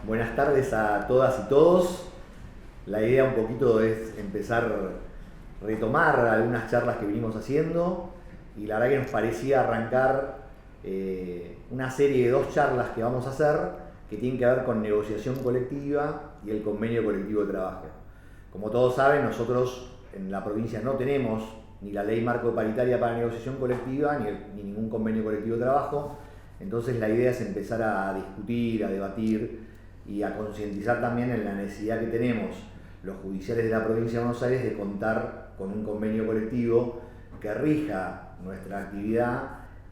Buenas tardes a todas y todos. La idea un poquito es empezar a retomar algunas charlas que venimos haciendo y la verdad que nos parecía arrancar una serie de 2 charlas que vamos a hacer que tienen que ver con negociación colectiva y el convenio colectivo de trabajo. Como todos saben, nosotros en la provincia no tenemos ni la ley marco paritaria para negociación colectiva ni ningún convenio colectivo de trabajo. Entonces la idea es empezar a discutir, a debatir y a concientizar también en la necesidad que tenemos los judiciales de la provincia de Buenos Aires de contar con un convenio colectivo que rija nuestra actividad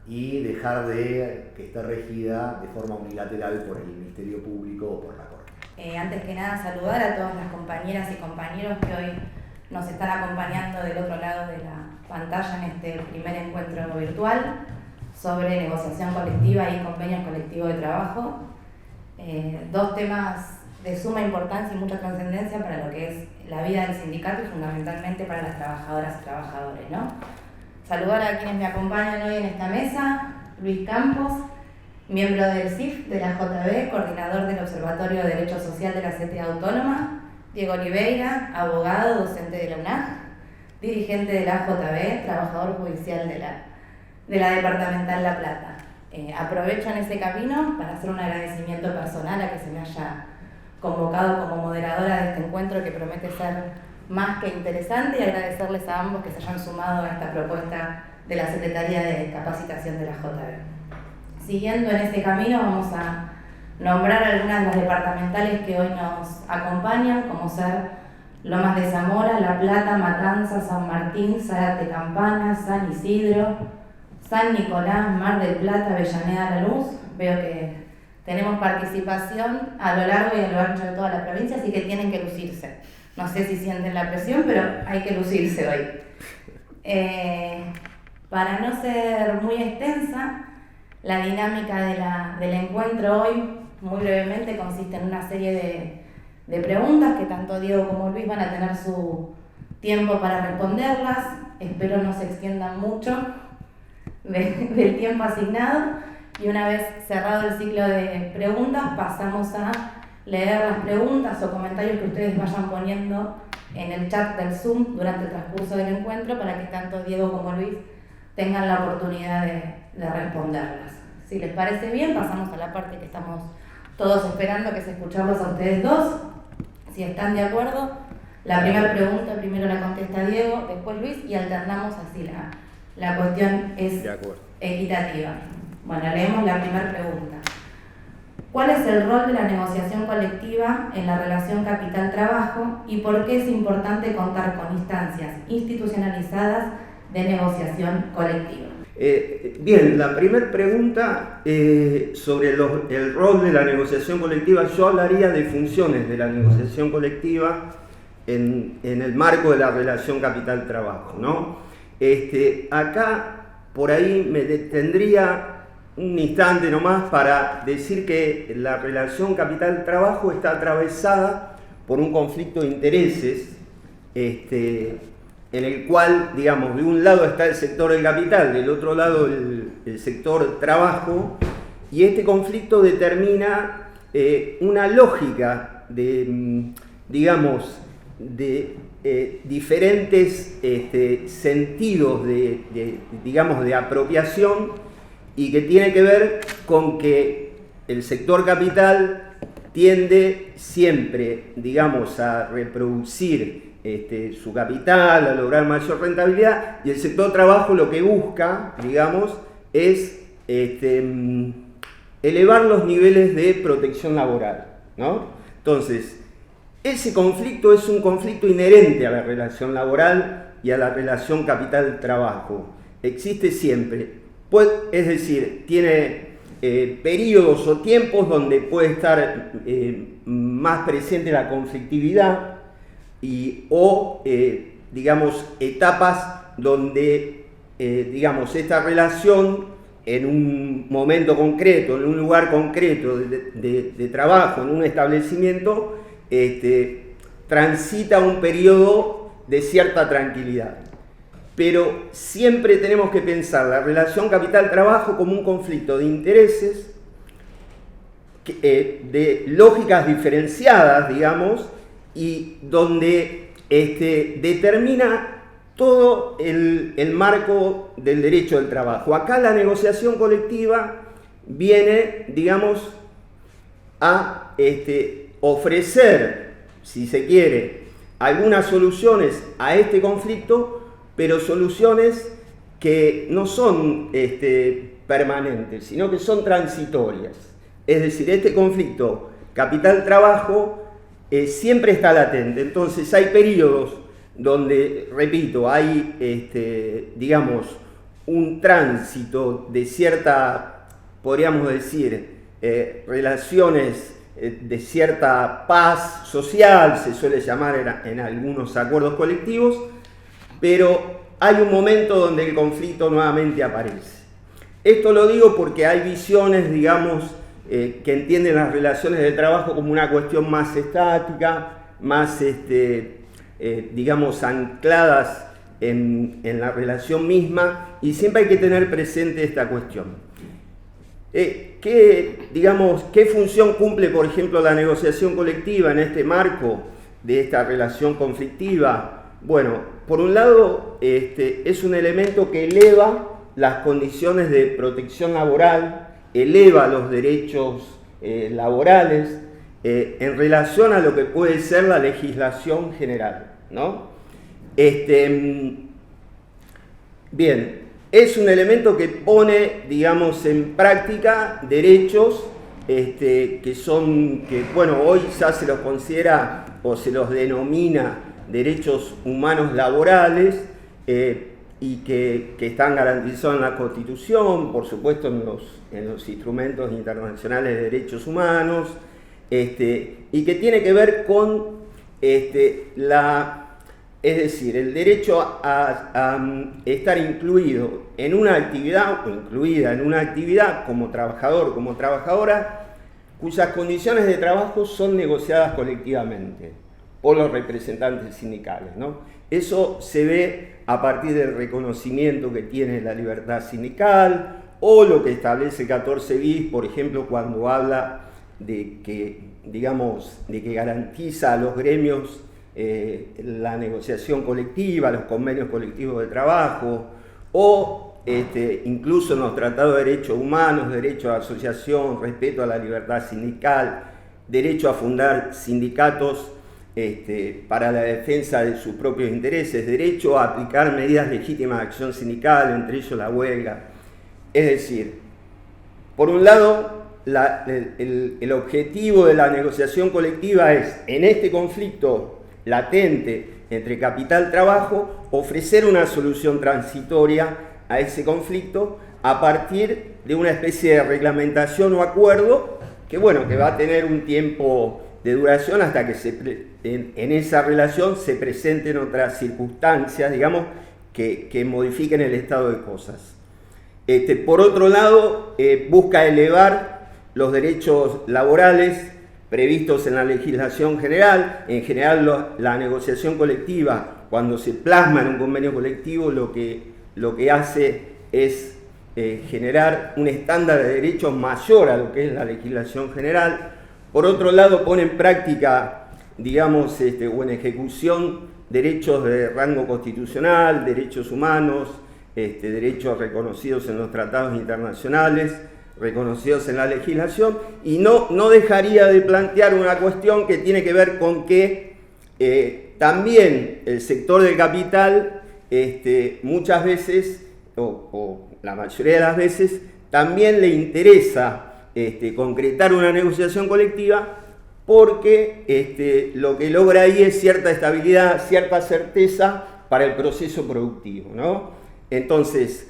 y dejar de que esté regida de forma unilateral por el Ministerio Público o por la Corte. Antes que nada, saludar a todas las compañeras y compañeros que hoy nos están acompañando del otro lado de la pantalla en este primer encuentro virtual sobre negociación colectiva y convenios colectivos de trabajo. 2 temas de suma importancia y mucha trascendencia para lo que es la vida del sindicato y fundamentalmente para las trabajadoras y trabajadores, ¿no? Saludar a quienes me acompañan hoy en esta mesa: Luis Campos, miembro del CIF de la JB, coordinador del Observatorio de Derecho Social de la CTA Autónoma; Diego Oliveira, abogado, docente de la UNAG, dirigente de la JB, trabajador judicial de la Departamental La Plata. Aprovecho en ese camino para hacer un agradecimiento personal a que se me haya convocado como moderadora de este encuentro que promete ser más que interesante, y agradecerles a ambos que se hayan sumado a esta propuesta de la Secretaría de Capacitación de la JB. Siguiendo en ese camino, vamos a nombrar algunas de las departamentales que hoy nos acompañan, como ser Lomas de Zamora, La Plata, Matanzas, San Martín, Zárate Campana, San Isidro, San Nicolás, Mar del Plata, Avellaneda, La Luz. Veo que tenemos participación a lo largo y a lo ancho de toda la provincia, así que tienen que lucirse. No sé si sienten la presión, pero hay que lucirse hoy. Para no ser muy extensa, la dinámica del encuentro hoy, muy brevemente, consiste en una serie de preguntas que tanto Diego como Luis van a tener su tiempo para responderlas. Espero no se extiendan mucho del tiempo asignado, y una vez cerrado el ciclo de preguntas pasamos a leer las preguntas o comentarios que ustedes vayan poniendo en el chat del Zoom durante el transcurso del encuentro, para que tanto Diego como Luis tengan la oportunidad de responderlas. Si les parece bien, pasamos a la parte que estamos todos esperando, que es escucharlos a ustedes dos. Si están de acuerdo, la primera pregunta primero la contesta Diego, después Luis, y alternamos así. La cuestión es equitativa. Bueno, leemos la primera pregunta. ¿Cuál es el rol de la negociación colectiva en la relación capital-trabajo y por qué es importante contar con instancias institucionalizadas de negociación colectiva? Bien, la primera pregunta sobre el rol de la negociación colectiva. Yo hablaría de funciones de la negociación colectiva en el marco de la relación capital-trabajo, ¿no? Acá, por ahí me detendría un instante nomás para decir que la relación capital-trabajo está atravesada por un conflicto de intereses, en el cual, digamos, de un lado está el sector del capital, del otro lado el sector trabajo, y este conflicto determina una lógica de, digamos, de diferentes sentidos digamos, de apropiación, y que tiene que ver con que el sector capital tiende siempre, digamos, a reproducir su capital, a lograr mayor rentabilidad, y el sector trabajo lo que busca, digamos, es elevar los niveles de protección laboral, ¿no? Entonces, ese conflicto es un conflicto inherente a la relación laboral y a la relación capital-trabajo. Existe siempre. Es decir, tiene periodos o tiempos donde puede estar más presente la conflictividad o digamos, etapas donde digamos, esta relación en un momento concreto, en un lugar concreto de trabajo, en un establecimiento, transita un periodo de cierta tranquilidad. Pero siempre tenemos que pensar la relación capital-trabajo como un conflicto de intereses de lógicas diferenciadas, digamos, y donde determina todo el marco del derecho del trabajo. Acá la negociación colectiva viene, digamos, a ofrecer, si se quiere, algunas soluciones a este conflicto, pero soluciones que no son permanentes, sino que son transitorias. Es decir, este conflicto capital-trabajo siempre está latente. Entonces hay periodos donde, repito, hay, digamos, un tránsito de cierta, podríamos decir, relaciones de cierta paz social, se suele llamar en algunos acuerdos colectivos, pero hay un momento donde el conflicto nuevamente aparece. Esto lo digo porque hay visiones, digamos, que entienden las relaciones de trabajo como una cuestión más estática, más, digamos, ancladas en la relación misma, y siempre hay que tener presente esta cuestión. ¿Qué función cumple, por ejemplo, la negociación colectiva en este marco de esta relación conflictiva? Bueno, por un lado, es un elemento que eleva las condiciones de protección laboral, eleva los derechos laborales en relación a lo que puede ser la legislación general, ¿no? Bien, es un elemento que pone, digamos, en práctica derechos que bueno, hoy ya se los considera o se los denomina derechos humanos laborales, y que están garantizados en la Constitución, por supuesto en los instrumentos internacionales de derechos humanos, y que tiene que ver con es decir, el derecho a estar incluido en una actividad o incluida en una actividad como trabajador, como trabajadora, cuyas condiciones de trabajo son negociadas colectivamente por los representantes sindicales, ¿no? Eso se ve a partir del reconocimiento que tiene la libertad sindical, o lo que establece 14 bis, por ejemplo, cuando habla de que, digamos, de que garantiza a los gremios la negociación colectiva, los convenios colectivos de trabajo, o incluso en los tratados de derechos humanos, derecho a asociación, respeto a la libertad sindical, derecho a fundar sindicatos para la defensa de sus propios intereses, derecho a aplicar medidas legítimas de acción sindical, entre ellos la huelga. Es decir, por un lado, el objetivo de la negociación colectiva es, en este conflicto latente entre capital y trabajo, ofrecer una solución transitoria a ese conflicto a partir de una especie de reglamentación o acuerdo que, bueno, que va a tener un tiempo de duración hasta que en esa relación se presenten otras circunstancias, digamos, que modifiquen el estado de cosas. Por otro lado, busca elevar los derechos laborales previstos en la legislación general. En general, la negociación colectiva, cuando se plasma en un convenio colectivo, lo que hace es generar un estándar de derechos mayor a lo que es la legislación general. Por otro lado, pone en práctica, digamos, o en ejecución, derechos de rango constitucional, derechos humanos, derechos reconocidos en los tratados internacionales, reconocidos en la legislación, y no dejaría de plantear una cuestión que tiene que ver con que también el sector del capital muchas veces, o la mayoría de las veces, también le interesa concretar una negociación colectiva, porque lo que logra ahí es cierta estabilidad, cierta certeza para el proceso productivo, ¿no? Entonces,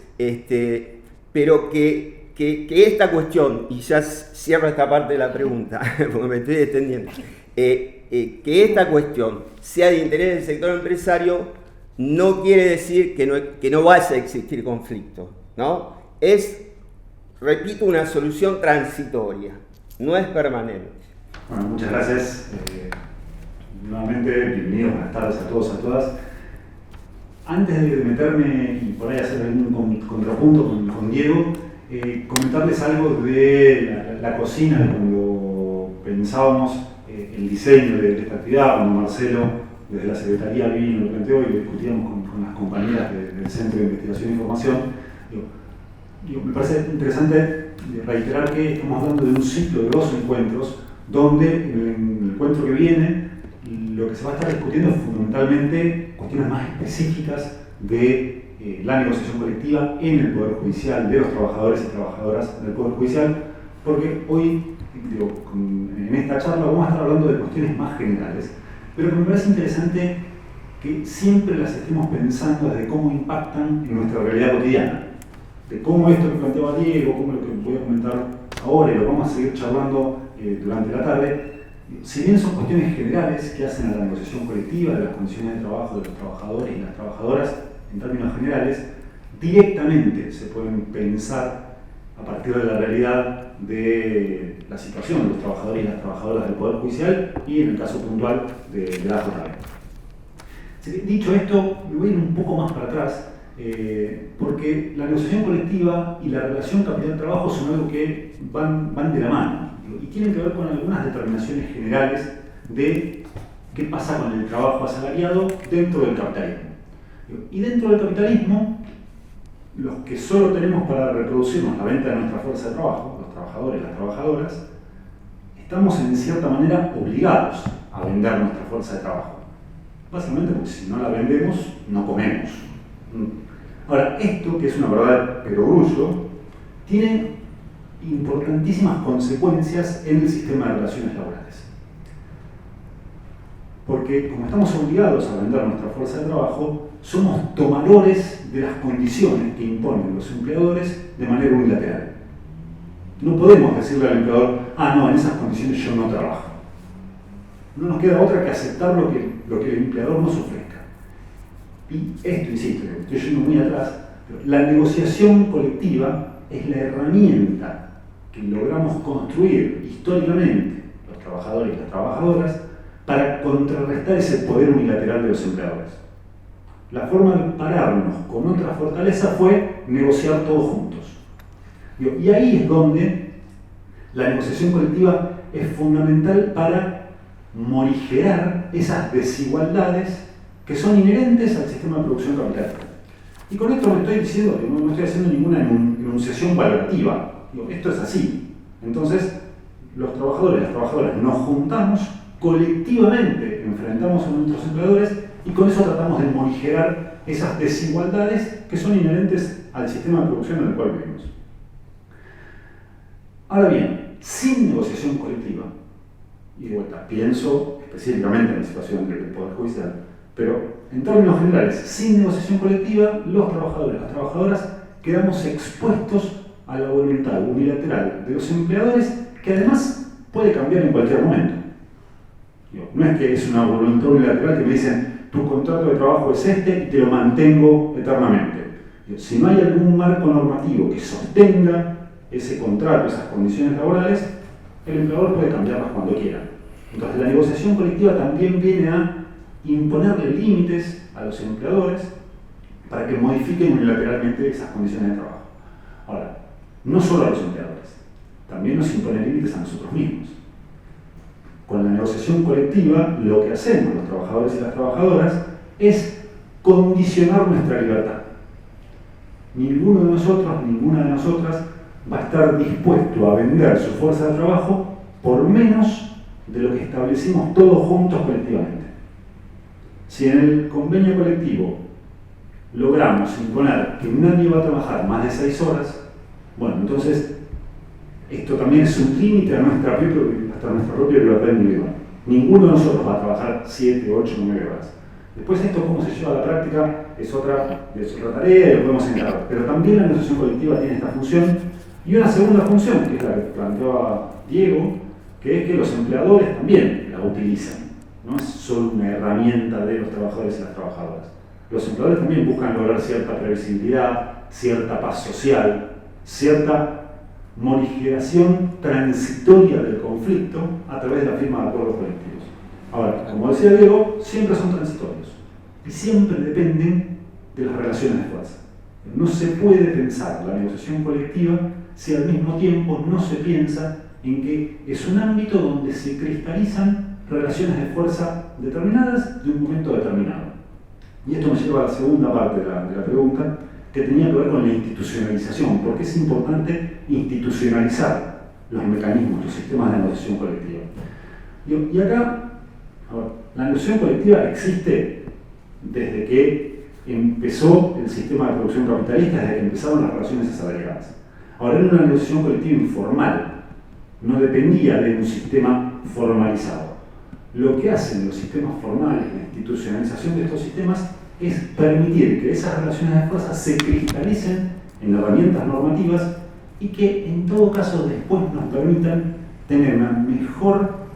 pero que esta cuestión, y ya cierro esta parte de la pregunta, porque me estoy extendiendo, que esta cuestión sea de interés del sector empresario no quiere decir que no vaya a existir conflicto, ¿no? Es, repito, una solución transitoria, no es permanente. Bueno, muchas gracias. Nuevamente, bienvenidos, buenas tardes a todos, a todas. Antes de meterme y por ahí hacer algún contrapunto con Diego, comentarles algo de la cocina de cuando pensábamos el diseño de esta actividad, cuando Marcelo desde la Secretaría vino, lo planteó y lo discutíamos con las compañeras del Centro de Investigación e Información, me parece interesante reiterar que estamos hablando de un ciclo de 2 encuentros, donde en el encuentro que viene lo que se va a estar discutiendo es fundamentalmente cuestiones más específicas de la negociación colectiva en el Poder Judicial, de los trabajadores y trabajadoras del Poder Judicial, porque hoy, en esta charla vamos a estar hablando de cuestiones más generales, pero que me parece interesante que siempre las estemos pensando desde cómo impactan en nuestra realidad cotidiana, de cómo esto que planteaba Diego, cómo lo que voy a comentar ahora y lo vamos a seguir charlando durante la tarde, si bien son cuestiones generales que hacen a la negociación colectiva, de las condiciones de trabajo de los trabajadores y las trabajadoras en términos generales, directamente se pueden pensar a partir de la realidad de la situación de los trabajadores y las trabajadoras del Poder Judicial y en el caso puntual de la JB. Dicho esto, me voy a ir un poco más para atrás, porque la negociación colectiva y la relación capital-trabajo son algo que van de la mano y tienen que ver con algunas determinaciones generales de qué pasa con el trabajo asalariado dentro del capitalismo. Y dentro del capitalismo, los que solo tenemos para reproducirnos la venta de nuestra fuerza de trabajo, los trabajadores y las trabajadoras, estamos en cierta manera obligados a vender nuestra fuerza de trabajo. Básicamente porque si no la vendemos, no comemos. Ahora, esto, que es una verdad perogrullo, tiene importantísimas consecuencias en el sistema de relaciones laborales. Porque como estamos obligados a vender nuestra fuerza de trabajo, somos tomadores de las condiciones que imponen los empleadores de manera unilateral. No podemos decirle al empleador, no, en esas condiciones yo no trabajo. No nos queda otra que aceptar lo que el empleador nos ofrezca. Y esto, insisto, estoy yendo muy atrás, pero la negociación colectiva es la herramienta que logramos construir históricamente los trabajadores y las trabajadoras para contrarrestar ese poder unilateral de los empleadores. La forma de pararnos con otra fortaleza fue negociar todos juntos. Y ahí es donde la negociación colectiva es fundamental para morigerar esas desigualdades que son inherentes al sistema de producción capitalista. Y con esto no estoy diciendo que no estoy haciendo ninguna enunciación valorativa. Esto es así. Entonces, los trabajadores y las trabajadoras nos juntamos, colectivamente enfrentamos a nuestros empleadores y con eso tratamos de morigerar esas desigualdades que son inherentes al sistema de producción en el cual vivimos. Ahora bien, sin negociación colectiva, y de vuelta, pienso específicamente en la situación del Poder Judicial, pero en términos generales, sin negociación colectiva, los trabajadores y las trabajadoras quedamos expuestos a la voluntad unilateral de los empleadores, que además puede cambiar en cualquier momento. No es que es una voluntad unilateral que me dicen, tu contrato de trabajo es este y te lo mantengo eternamente. Si no hay algún marco normativo que sostenga ese contrato, esas condiciones laborales, el empleador puede cambiarlas cuando quiera. Entonces la negociación colectiva también viene a imponerle límites a los empleadores para que modifiquen unilateralmente esas condiciones de trabajo. Ahora, no solo a los empleadores, también nos impone límites a nosotros mismos. Con la negociación colectiva, lo que hacemos los trabajadores y las trabajadoras es condicionar nuestra libertad. Ninguno de nosotros, ninguna de nosotras va a estar dispuesto a vender su fuerza de trabajo por menos de lo que establecimos todos juntos colectivamente. Si en el convenio colectivo logramos imponer que nadie va a trabajar más de 6 horas, bueno, entonces esto también es un límite a nuestra propia libertad individual. Ninguno de nosotros va a trabajar 7, 8, 9 horas. Después esto, cómo se lleva a la práctica, es otra tarea y lo podemos encargar. Pero también la negociación colectiva tiene esta función y una segunda función, que es la que planteaba Diego, que es que los empleadores también la utilizan. No es solo una herramienta de los trabajadores y las trabajadoras. Los empleadores también buscan lograr cierta previsibilidad, cierta paz social, cierta morigeración transitoria del conflicto a través de la firma de acuerdos colectivos. Ahora, como decía Diego, siempre son transitorios y siempre dependen de las relaciones de fuerza. No se puede pensar la negociación colectiva si al mismo tiempo no se piensa en que es un ámbito donde se cristalizan relaciones de fuerza determinadas de un momento determinado. Y esto me lleva a la segunda parte de la pregunta, que tenía que ver con la institucionalización. ¿Por qué es importante institucionalizar los mecanismos, los sistemas de negociación colectiva? Y acá, a ver, la negociación colectiva existe desde que empezó el sistema de producción capitalista, desde que empezaron las relaciones asalariadas. Ahora, era una negociación colectiva informal, no dependía de un sistema formalizado. Lo que hacen los sistemas formales, la institucionalización de estos sistemas, es permitir que esas relaciones de fuerza se cristalicen en herramientas normativas y que en todo caso después nos permitan tener una mejor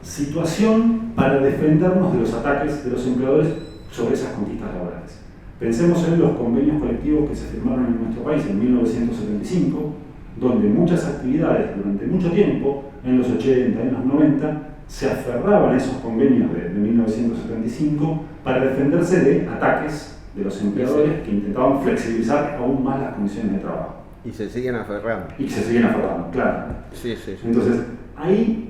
situación para defendernos de los ataques de los empleadores sobre esas conquistas laborales. Pensemos en los convenios colectivos que se firmaron en nuestro país en 1975, donde muchas actividades durante mucho tiempo, en los 80, en los 90, se aferraban a esos convenios de 1975 para defenderse de ataques de los empleadores que intentaban flexibilizar aún más las condiciones de trabajo. Y se siguen aferrando. Y se siguen aferrando, claro. Sí. Entonces, ahí,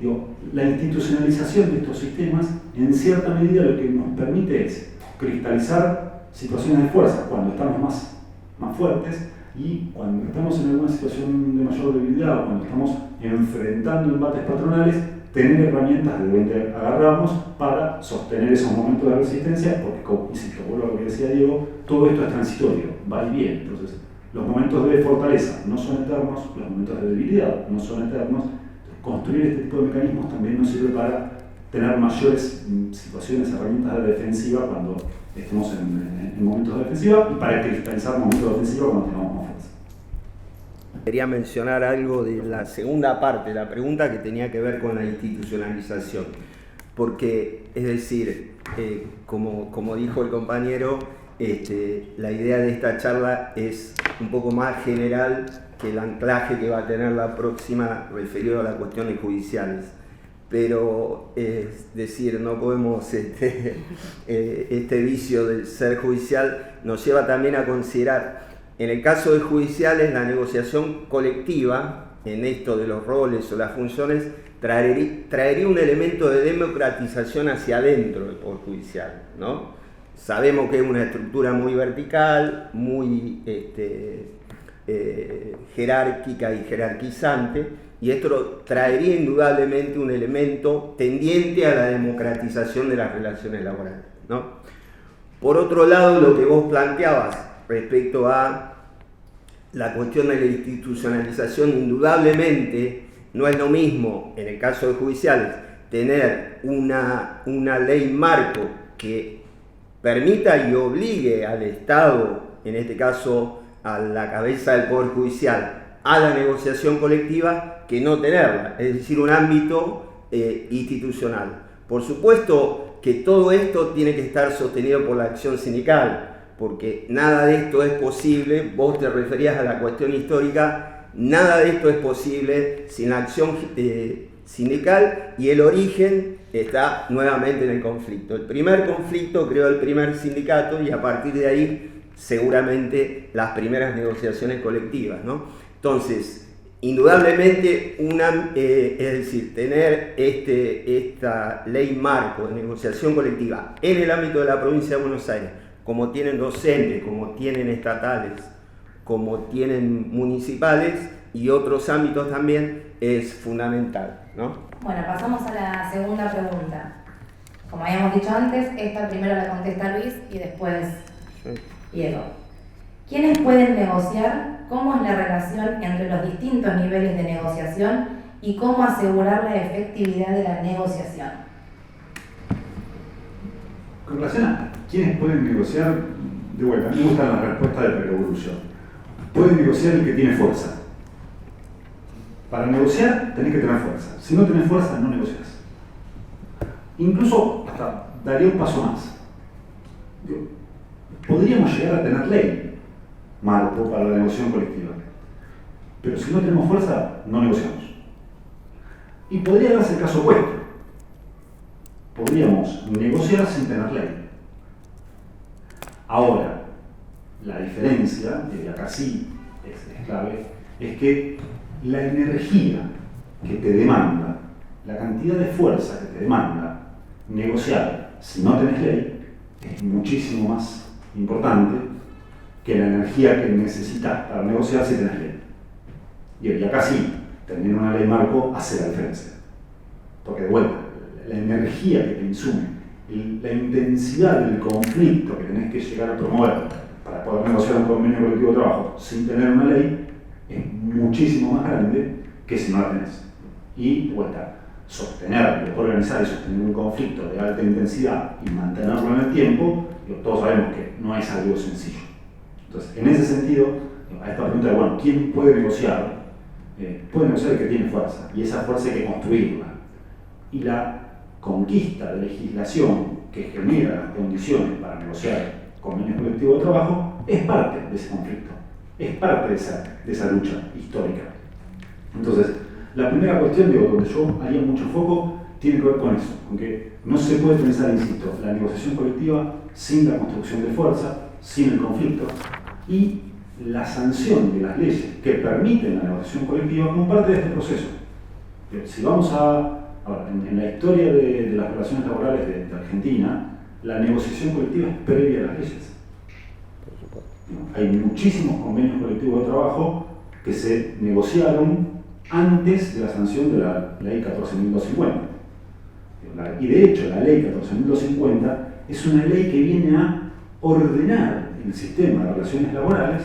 la institucionalización de estos sistemas, en cierta medida, lo que nos permite es cristalizar situaciones de fuerza cuando estamos más fuertes, y cuando estamos en alguna situación de mayor debilidad o cuando estamos enfrentando embates patronales, tener herramientas de donde agarrarnos para sostener esos momentos de resistencia, porque, como insisto, vuelvo a lo que decía Diego, todo esto es transitorio, va y viene. Entonces, los momentos de fortaleza no son eternos, los momentos de debilidad no son eternos. Construir este tipo de mecanismos también nos sirve para tener mayores situaciones, herramientas de defensiva cuando estemos en momentos de defensiva, y para cristalizar momentos de ofensiva cuando tengamos más fuerza. Quería mencionar algo de la segunda parte de la pregunta que tenía que ver con la institucionalización, porque, es decir, como dijo el compañero, la idea de esta charla es un poco más general que el anclaje que va a tener la próxima referido a las cuestiones judiciales. Pero, es decir, no podemos, este vicio del ser judicial nos lleva también a considerar, en el caso de judiciales, la negociación colectiva, en esto de los roles o las funciones, traería un elemento de democratización hacia adentro del Poder Judicial, ¿no? Sabemos que es una estructura muy vertical, muy jerárquica y jerarquizante, y esto traería indudablemente un elemento tendiente a la democratización de las relaciones laborales, ¿no? Por otro lado, lo que vos planteabas respecto a la cuestión de la institucionalización, indudablemente no es lo mismo, en el caso de judiciales, tener una ley marco que permita y obligue al Estado, en este caso a la cabeza del Poder Judicial, a la negociación colectiva, que no tenerla, es decir, un ámbito institucional. Por supuesto que todo esto tiene que estar sostenido por la acción sindical, porque nada de esto es posible, vos te referías a la cuestión histórica, nada de esto es posible sin la acción sindical, y el origen está nuevamente en el conflicto. El primer conflicto creó el primer sindicato, y a partir de ahí seguramente las primeras negociaciones colectivas, ¿no? Entonces, indudablemente, es decir, tener esta ley marco de negociación colectiva en el ámbito de la provincia de Buenos Aires, como tienen docentes, como tienen estatales, como tienen municipales y otros ámbitos también, es fundamental, ¿no? Bueno, pasamos a la segunda pregunta. Como habíamos dicho antes, esta primero la contesta Luis y después Diego. ¿Quiénes pueden negociar? ¿Cómo es la relación entre los distintos niveles de negociación y cómo asegurar la efectividad de la negociación? Con relación a quiénes pueden negociar, de vuelta, me gusta la respuesta de Perogrullo. Puede negociar el que tiene fuerza. Para negociar tenés que tener fuerza. Si no tenés fuerza, no negocias. Incluso, hasta daría un paso más. Podríamos llegar a tener ley marco para la negociación colectiva. Pero si no tenemos fuerza, no negociamos. Y podría darse el caso opuesto. Podríamos negociar sin tener ley. Ahora, la diferencia, y acá sí es clave, es que la energía que te demanda, la cantidad de fuerza que te demanda negociar si no tenés ley, es muchísimo más importante que la energía que necesitas para negociar si tenés ley. Y acá sí, tener una ley marco hace la diferencia. Porque de vuelta, la energía que te insume, la intensidad del conflicto que tenés que llegar a promover para poder negociar un convenio colectivo de trabajo sin tener una ley es muchísimo más grande que si no la tenés. Y de vuelta, organizar y sostener un conflicto de alta intensidad y mantenerlo en el tiempo, todos sabemos que no es algo sencillo. Entonces, en ese sentido, a esta pregunta de, bueno, ¿quién puede negociar? Puede negociar el que tiene fuerza, y esa fuerza hay que construirla. Y la conquista de legislación que genera las condiciones para negociar convenios colectivos de trabajo es parte de ese conflicto, es parte de esa lucha histórica. Entonces, la primera cuestión, donde yo haría mucho foco, tiene que ver con eso, con que no se puede pensar, insisto, la negociación colectiva sin la construcción de fuerza, sin el conflicto, y la sanción de las leyes que permiten la negociación colectiva como parte de este proceso. Si vamos ahora, en la historia de las relaciones laborales de Argentina, la negociación colectiva es previa a las leyes. Hay muchísimos convenios colectivos de trabajo que se negociaron antes de la sanción de la ley 14.250. Y de hecho, la ley 14.250 es una ley que viene a ordenar el sistema de relaciones laborales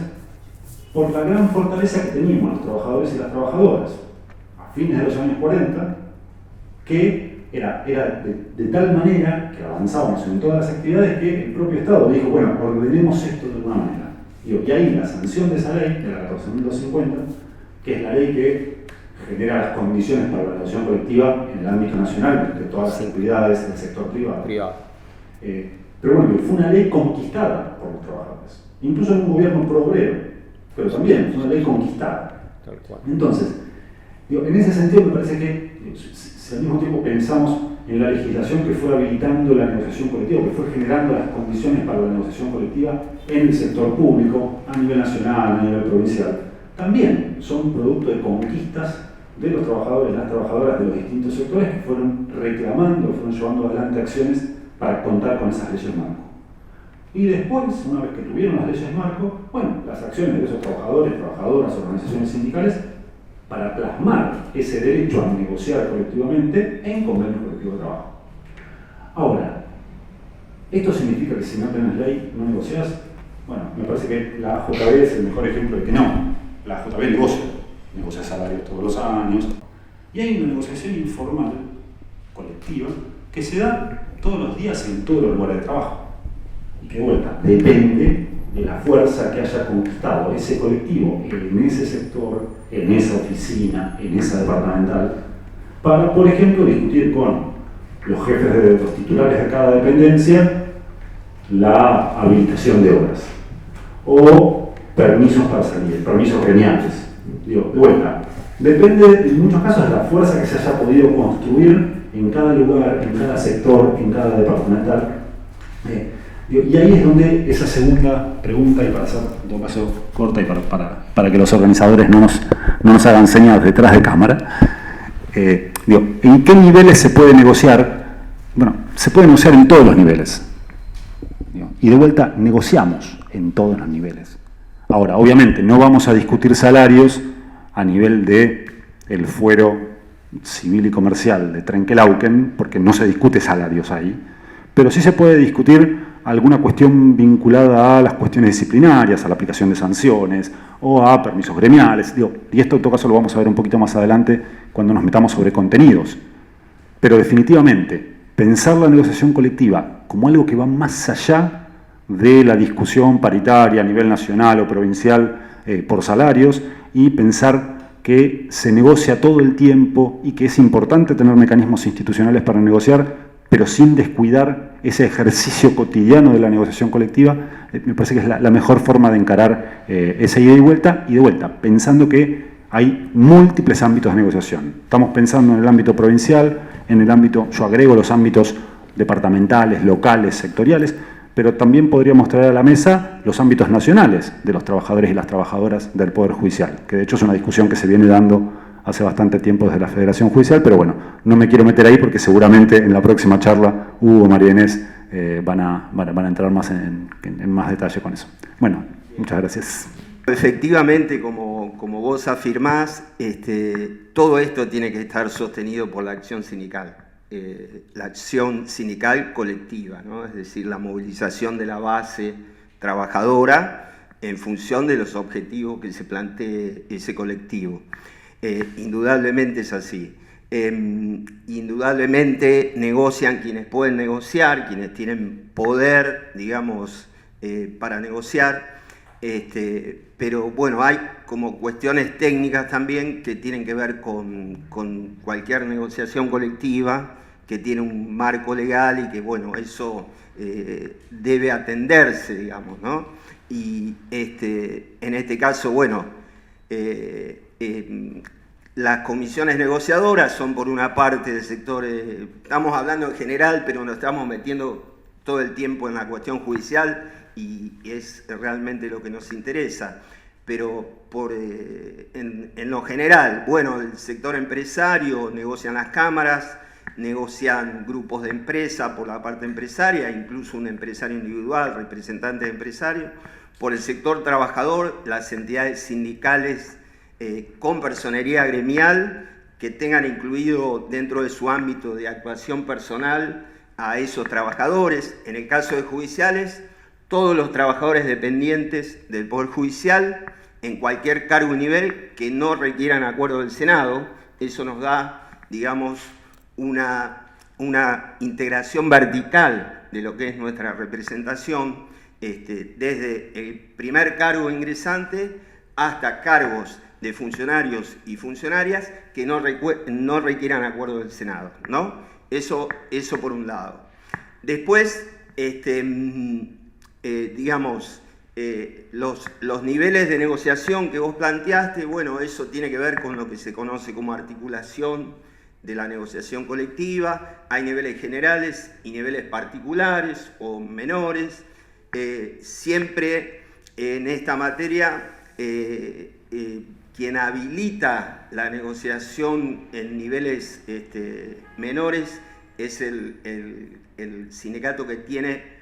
por la gran fortaleza que teníamos los trabajadores y las trabajadoras a fines de los años 40, que era de tal manera que avanzábamos en todas las actividades que el propio Estado dijo, bueno, ordenemos esto de alguna manera. Y ahí la sanción de esa ley, de la 14.250, que es la ley que genera las condiciones para la negociación colectiva en el ámbito nacional de todas las actividades del sector privado. Pero bueno, fue una ley conquistada por los trabajadores, incluso en un gobierno pro-obrero, pero también fue una ley conquistada. Entonces, en ese sentido me parece que si al mismo tiempo pensamos en la legislación que fue habilitando la negociación colectiva, que fue generando las condiciones para la negociación colectiva en el sector público, a nivel nacional, a nivel provincial, también son producto de conquistas de los trabajadores y las trabajadoras de los distintos sectores que fueron reclamando, fueron llevando adelante acciones para contar con esas leyes marco. Y después, una vez que tuvieron las leyes marco, bueno, las acciones de esos trabajadores, trabajadoras, organizaciones sindicales, para plasmar ese derecho a negociar colectivamente en convenios colectivos de trabajo. Ahora, ¿esto significa que si no tenés ley no negociás? Bueno, me parece que la AJB es el mejor ejemplo de que no. La AJB negocia salarios todos los años, y hay una negociación informal, colectiva, que se da todos los días en todos los lugares de trabajo. Y que de vuelta, depende de la fuerza que haya conquistado ese colectivo en ese sector, en esa oficina, en esa departamental, para, por ejemplo, discutir con los jefes de los titulares de cada dependencia la habilitación de obras o permisos para salir, permisos gremiales. De vuelta, depende en muchos casos de la fuerza que se haya podido construir en cada lugar, en cada sector, en cada departamental. Y ahí es donde esa segunda pregunta, y para hacer en todo caso corta y para que los organizadores no nos hagan señas detrás de cámara, ¿en qué niveles se puede negociar? Bueno, se puede negociar en todos los niveles. Y de vuelta, negociamos en todos los niveles. Ahora, obviamente, no vamos a discutir salarios a nivel del fuero civil y comercial de Trenkelauken, porque no se discute salarios ahí, pero sí se puede discutir alguna cuestión vinculada a las cuestiones disciplinarias, a la aplicación de sanciones o a permisos gremiales. Y esto en todo caso lo vamos a ver un poquito más adelante cuando nos metamos sobre contenidos. Pero definitivamente, pensar la negociación colectiva como algo que va más allá de la discusión paritaria a nivel nacional o provincial por salarios, y pensar que se negocia todo el tiempo y que es importante tener mecanismos institucionales para negociar, pero sin descuidar ese ejercicio cotidiano de la negociación colectiva, me parece que es la mejor forma de encarar esa ida y de vuelta, pensando que hay múltiples ámbitos de negociación. Estamos pensando en el ámbito provincial, en el ámbito, yo agrego los ámbitos departamentales, locales, sectoriales, pero también podríamos traer a la mesa los ámbitos nacionales de los trabajadores y las trabajadoras del Poder Judicial, que de hecho es una discusión que se viene dando hace bastante tiempo desde la Federación Judicial, pero bueno, no me quiero meter ahí porque seguramente en la próxima charla Hugo, María Inés van a entrar más en más detalle con eso. Bueno, muchas gracias. Efectivamente, como vos afirmás, todo esto tiene que estar sostenido por la acción sindical. La acción sindical colectiva, ¿no? Es decir, la movilización de la base trabajadora en función de los objetivos que se plantee ese colectivo. Indudablemente es así. Indudablemente negocian quienes pueden negociar, quienes tienen poder, digamos, para negociar, pero bueno, hay como cuestiones técnicas también que tienen que ver con cualquier negociación colectiva que tiene un marco legal y que, bueno, eso debe atenderse, digamos, ¿no? Y en este caso, bueno, las comisiones negociadoras son por una parte del sector, estamos hablando en general, pero nos estamos metiendo todo el tiempo en la cuestión judicial y es realmente lo que nos interesa. Pero en lo general, bueno, el sector empresario negocian las cámaras, negocian grupos de empresa por la parte empresaria, incluso un empresario individual, representante de empresario. Por el sector trabajador, las entidades sindicales con personería gremial que tengan incluido dentro de su ámbito de actuación personal a esos trabajadores. En el caso de judiciales, todos los trabajadores dependientes del Poder Judicial en cualquier cargo y nivel que no requieran acuerdo del Senado. Eso nos da, digamos, una integración vertical de lo que es nuestra representación, desde el primer cargo ingresante hasta cargos de funcionarios y funcionarias que no requieran acuerdo del Senado, ¿no? Eso por un lado. Después, digamos, los niveles de negociación que vos planteaste, bueno, eso tiene que ver con lo que se conoce como articulación de la negociación colectiva. Hay niveles generales y niveles particulares o menores. Siempre en esta materia, quien habilita la negociación en niveles menores es el sindicato que tiene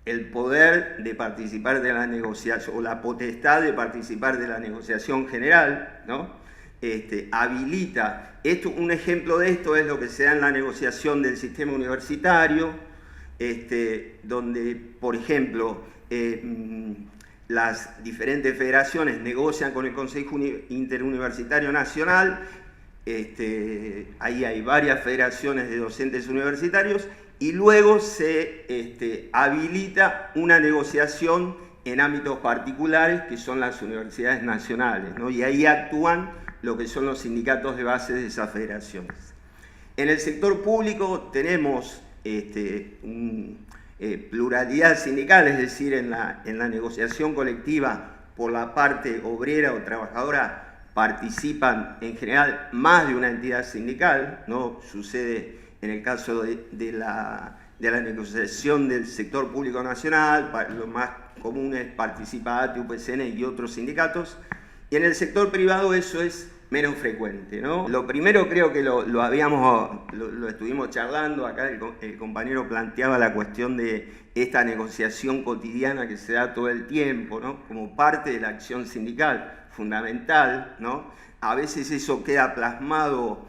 el poder de participar de la negociación, o la potestad de participar de la negociación general, ¿no? Habilita. Un ejemplo de esto es lo que se da en la negociación del sistema universitario, donde, por ejemplo, las diferentes federaciones negocian con el Consejo Interuniversitario Nacional. Ahí hay varias federaciones de docentes universitarios y luego se habilita una negociación en ámbitos particulares que son las universidades nacionales, ¿no? Y ahí actúan lo que son los sindicatos de base de esas federaciones. En el sector público tenemos pluralidad sindical, es decir, en la negociación colectiva por la parte obrera o trabajadora participan en general más de una entidad sindical, ¿no? Sucede en el caso de la negociación del sector público nacional, lo más común es participa ATE, UPCN y otros sindicatos, y en el sector privado eso es menos frecuente, ¿no? Lo primero, creo que lo estuvimos charlando, acá el compañero planteaba la cuestión de esta negociación cotidiana que se da todo el tiempo, ¿no? Como parte de la acción sindical, fundamental, ¿no? A veces eso queda plasmado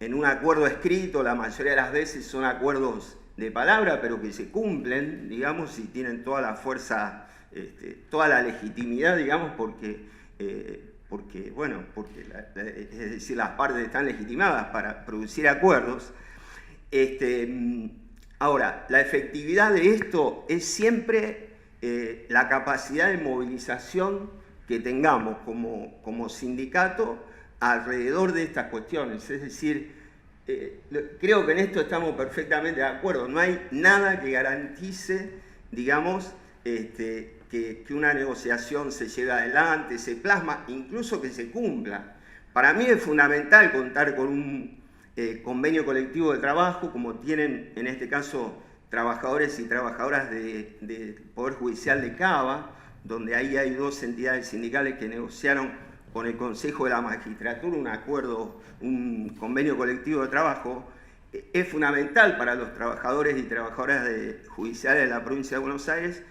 en un acuerdo escrito, la mayoría de las veces son acuerdos de palabra, pero que se cumplen, digamos, y tienen toda la fuerza, toda la legitimidad, digamos, porque es decir, las partes están legitimadas para producir acuerdos. Ahora, la efectividad de esto es siempre la capacidad de movilización que tengamos como sindicato alrededor de estas cuestiones. Es decir, creo que en esto estamos perfectamente de acuerdo. No hay nada que garantice, digamos, que una negociación se lleve adelante, se plasma, incluso que se cumpla. Para mí es fundamental contar con un convenio colectivo de trabajo, como tienen en este caso trabajadores y trabajadoras del Poder Judicial de Cava, donde ahí hay dos entidades sindicales que negociaron con el Consejo de la Magistratura un acuerdo, un convenio colectivo de trabajo, es fundamental para los trabajadores y trabajadoras judiciales de la provincia de Buenos Aires,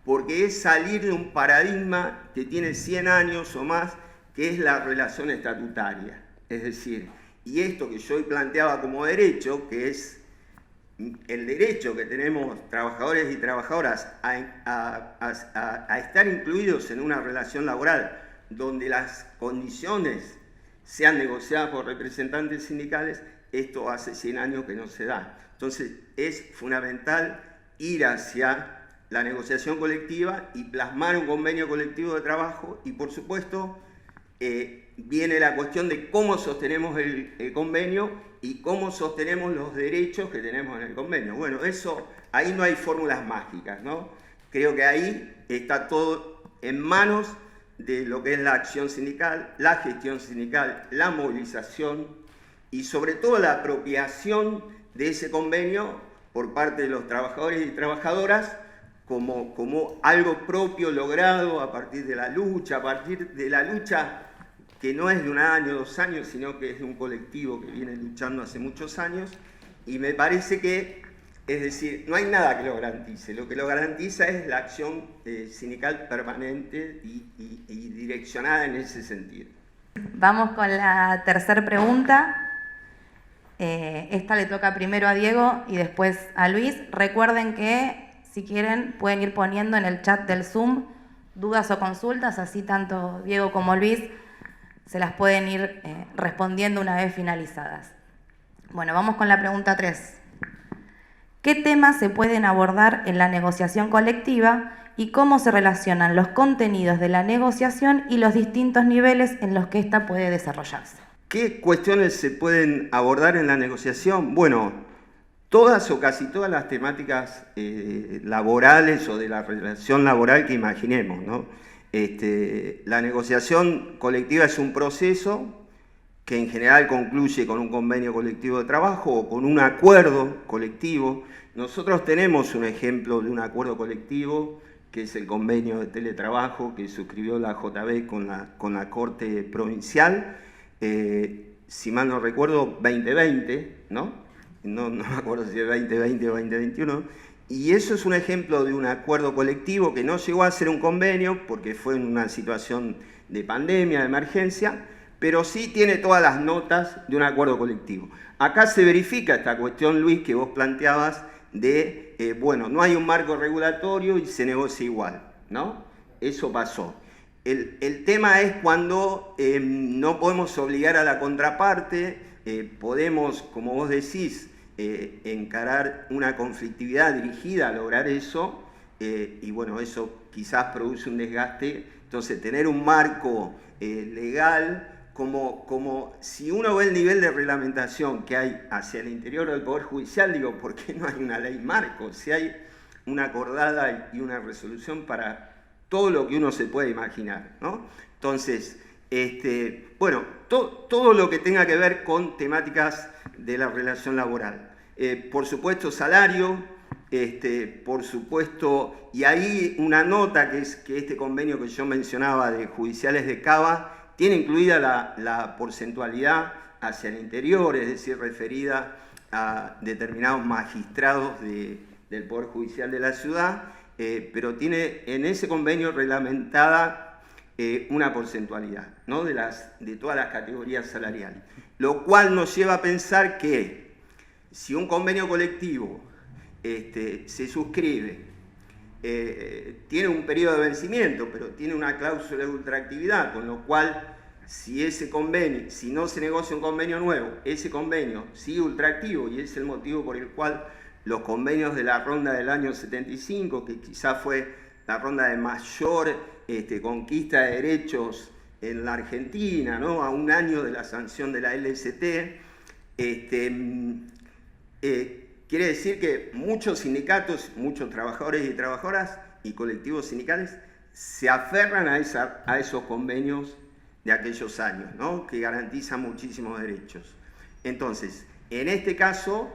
porque es salir de un paradigma que tiene 100 años o más, que es la relación estatutaria. Es decir, y esto que yo hoy planteaba como derecho, que es el derecho que tenemos trabajadores y trabajadoras a estar incluidos en una relación laboral donde las condiciones sean negociadas por representantes sindicales, esto hace 100 años que no se da. Entonces es fundamental ir hacia la negociación colectiva y plasmar un convenio colectivo de trabajo, y por supuesto viene la cuestión de cómo sostenemos el convenio y cómo sostenemos los derechos que tenemos en el convenio. Bueno, eso, ahí no hay fórmulas mágicas, ¿no? Creo que ahí está todo en manos de lo que es la acción sindical, la gestión sindical, la movilización y sobre todo la apropiación de ese convenio por parte de los trabajadores y trabajadoras como algo propio logrado a partir de la lucha, que no es de un año, 2 años, sino que es de un colectivo que viene luchando hace muchos años, y me parece que, es decir, no hay nada que lo garantice, lo que lo garantiza es la acción sindical permanente y direccionada en ese sentido. Vamos con la tercera pregunta. Esta le toca primero a Diego y después a Luis. Recuerden que, si quieren, pueden ir poniendo en el chat del Zoom dudas o consultas, así tanto Diego como Luis se las pueden ir respondiendo una vez finalizadas. Bueno, vamos con la pregunta 3. ¿Qué temas se pueden abordar en la negociación colectiva y cómo se relacionan los contenidos de la negociación y los distintos niveles en los que ésta puede desarrollarse? ¿Qué cuestiones se pueden abordar en la negociación? Bueno, todas o casi todas las temáticas laborales o de la relación laboral que imaginemos, ¿no? La negociación colectiva es un proceso que en general concluye con un convenio colectivo de trabajo o con un acuerdo colectivo. Nosotros tenemos un ejemplo de un acuerdo colectivo, que es el convenio de teletrabajo que suscribió la JB con la Corte Provincial, si mal no recuerdo, 2020, ¿no? No me acuerdo si es 2020 o 2021, y eso es un ejemplo de un acuerdo colectivo que no llegó a ser un convenio porque fue en una situación de pandemia, de emergencia, pero sí tiene todas las notas de un acuerdo colectivo. Acá se verifica esta cuestión, Luis, que vos planteabas de, bueno, no hay un marco regulatorio y se negocia igual, ¿no? Eso pasó. El tema es cuando no podemos obligar a la contraparte, podemos, como vos decís, encarar una conflictividad dirigida a lograr eso, y bueno, eso quizás produce un desgaste. Entonces, tener un marco legal, como si uno ve el nivel de reglamentación que hay hacia el interior del Poder Judicial, digo, ¿por qué no hay una ley marco? Si hay una acordada y una resolución para todo lo que uno se puede imaginar, ¿no? Entonces, bueno, todo lo que tenga que ver con temáticas de la relación laboral. Por supuesto, salario, por supuesto, y ahí una nota que es que este convenio que yo mencionaba de judiciales de Cava tiene incluida la porcentualidad hacia el interior, es decir, referida a determinados magistrados del Poder Judicial de la ciudad, pero tiene en ese convenio reglamentada una porcentualidad, ¿no? de todas las categorías salariales. Lo cual nos lleva a pensar que si un convenio colectivo se suscribe, tiene un periodo de vencimiento, pero tiene una cláusula de ultraactividad, con lo cual si ese convenio, si no se negocia un convenio nuevo, ese convenio sigue ultraactivo, y es el motivo por el cual los convenios de la ronda del año 75, que quizás fue la ronda de mayor conquista de derechos en la Argentina, ¿no? A un año de la sanción de la LST, quiere decir que muchos sindicatos, muchos trabajadores y trabajadoras y colectivos sindicales se aferran a esos convenios de aquellos años, ¿no? Que garantizan muchísimos derechos. Entonces, en este caso,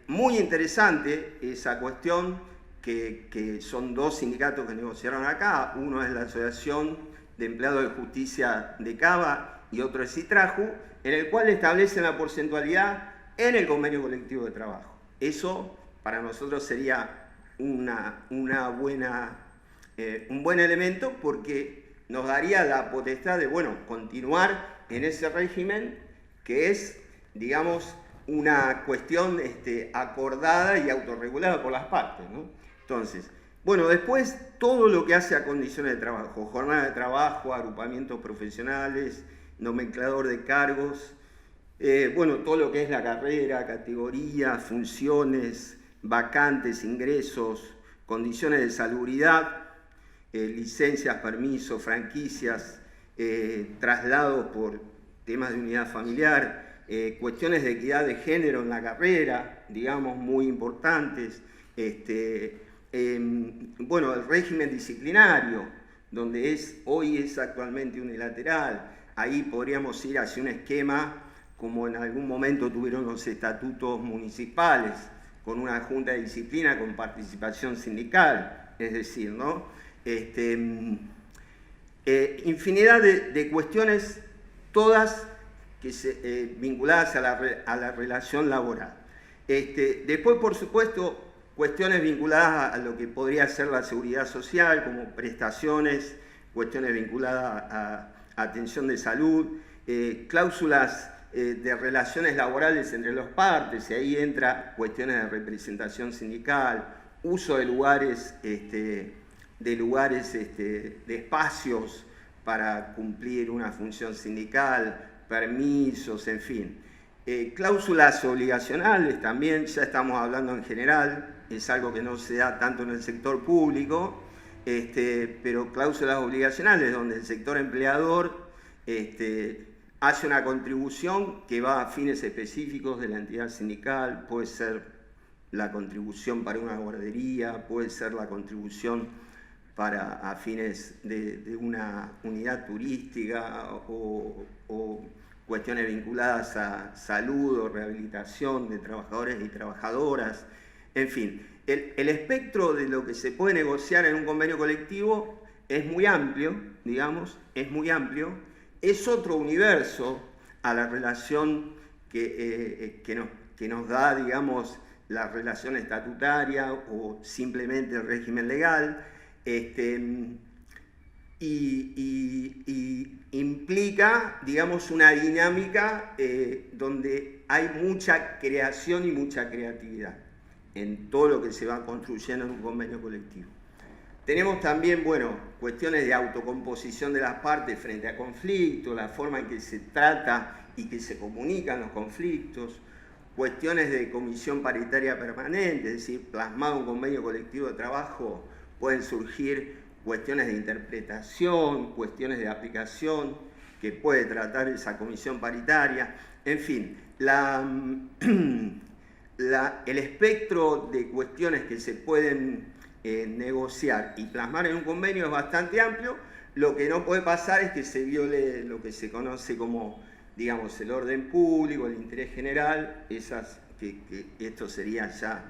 muy interesante esa cuestión que son 2 sindicatos que negociaron acá. Uno es la Asociación de empleados de justicia de Cava y otro de Citraju, en el cual establecen la porcentualidad en el convenio colectivo de trabajo. Eso para nosotros sería un buen elemento, porque nos daría la potestad de, bueno, continuar en ese régimen que es, digamos, una cuestión acordada y autorregulada por las partes, ¿no? Entonces, bueno, después todo lo que hace a condiciones de trabajo, jornada de trabajo, agrupamientos profesionales, nomenclador de cargos, bueno, todo lo que es la carrera, categoría, funciones, vacantes, ingresos, condiciones de salubridad, licencias, permisos, franquicias, traslados por temas de unidad familiar, cuestiones de equidad de género en la carrera, digamos, muy importantes. Bueno, el régimen disciplinario, donde hoy es actualmente unilateral. Ahí podríamos ir hacia un esquema como en algún momento tuvieron los estatutos municipales, con una junta de disciplina con participación sindical, es decir, ¿no? Infinidad de cuestiones, todas vinculadas a la relación laboral. Después, por supuesto, cuestiones vinculadas a lo que podría ser la seguridad social, como prestaciones, cuestiones vinculadas a atención de salud, cláusulas de relaciones laborales entre las partes, y ahí entra cuestiones de representación sindical, uso de lugares, de espacios para cumplir una función sindical, permisos, en fin. Cláusulas obligacionales también, ya estamos hablando en general, es algo que no se da tanto en el sector público, pero cláusulas obligacionales donde el sector empleador hace una contribución que va a fines específicos de la entidad sindical, puede ser la contribución para una guardería, puede ser la contribución a fines de una unidad turística o cuestiones vinculadas a salud o rehabilitación de trabajadores y trabajadoras. En fin, el espectro de lo que se puede negociar en un convenio colectivo es muy amplio, digamos, es muy amplio. Es otro universo a la relación que nos da, digamos, la relación estatutaria o simplemente el régimen legal. Y implica, digamos, una dinámica donde hay mucha creación y mucha creatividad en todo lo que se va construyendo en un convenio colectivo. Tenemos también, bueno, cuestiones de autocomposición de las partes frente a conflictos, la forma en que se trata y que se comunican los conflictos, cuestiones de comisión paritaria permanente, es decir, plasmado un convenio colectivo de trabajo, pueden surgir cuestiones de interpretación, cuestiones de aplicación que puede tratar esa comisión paritaria. En fin, el espectro de cuestiones que se pueden negociar y plasmar en un convenio es bastante amplio. Lo que no puede pasar es que se viole lo que se conoce como, digamos, el orden público, el interés general, que esto sería ya,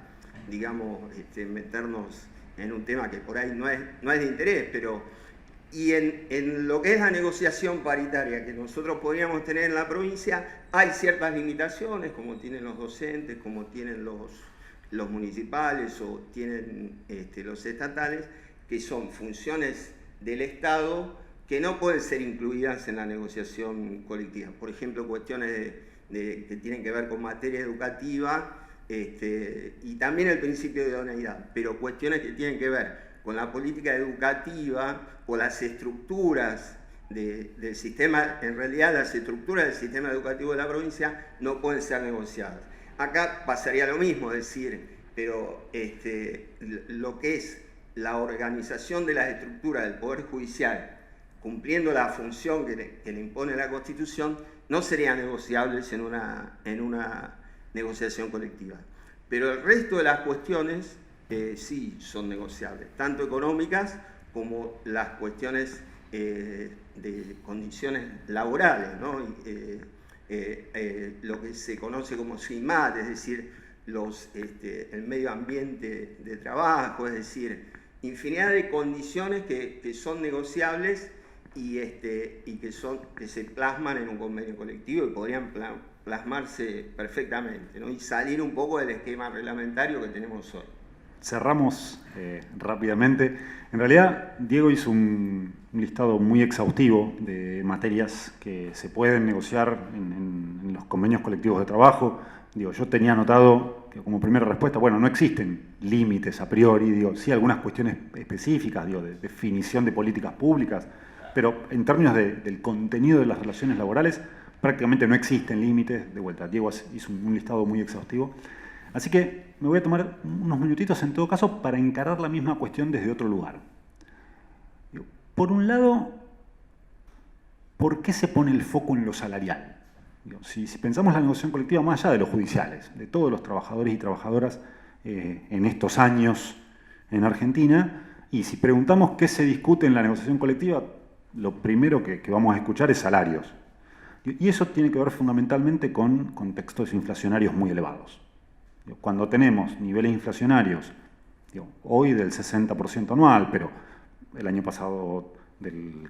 digamos, meternos en un tema que por ahí no es de interés, pero y en lo que es la negociación paritaria que nosotros podríamos tener en la provincia, hay ciertas limitaciones, como tienen los docentes, como tienen los municipales o tienen los estatales, que son funciones del Estado que no pueden ser incluidas en la negociación colectiva. Por ejemplo, cuestiones que tienen que ver con materia educativa, y también el principio de idoneidad, pero cuestiones que tienen que ver con la política educativa o las estructuras del sistema, en realidad las estructuras del sistema educativo de la provincia no pueden ser negociadas. Acá pasaría lo mismo, es decir, pero lo que es la organización de las estructuras del Poder Judicial, cumpliendo la función que le impone la Constitución, no serían negociables en una negociación colectiva. Pero el resto de las cuestiones sí son negociables, tanto económicas como las cuestiones de condiciones laborales, ¿no? Lo que se conoce como SIMAT, es decir, el medio ambiente de trabajo, es decir, infinidad de condiciones que son negociables y que se plasman en un convenio colectivo y podrían plasmarse perfectamente, ¿no? Y salir un poco del esquema reglamentario que tenemos hoy. Cerramos rápidamente. En realidad, Diego hizo un listado muy exhaustivo de materias que se pueden negociar en los convenios colectivos de trabajo. Digo, yo tenía anotado que como primera respuesta, bueno, no existen límites a priori, digo, sí algunas cuestiones específicas, digo, de definición de políticas públicas, pero en términos del contenido de las relaciones laborales, prácticamente no existen límites. De vuelta, Diego hizo un listado muy exhaustivo. Así que me voy a tomar unos minutitos en todo caso para encarar la misma cuestión desde otro lugar. Por un lado, ¿por qué se pone el foco en lo salarial? Si pensamos la negociación colectiva más allá de los judiciales, de todos los trabajadores y trabajadoras en estos años en Argentina, y si preguntamos qué se discute en la negociación colectiva, lo primero que vamos a escuchar es salarios. Y eso tiene que ver fundamentalmente con contextos inflacionarios muy elevados. Cuando tenemos niveles inflacionarios, hoy del 60% anual, pero el año pasado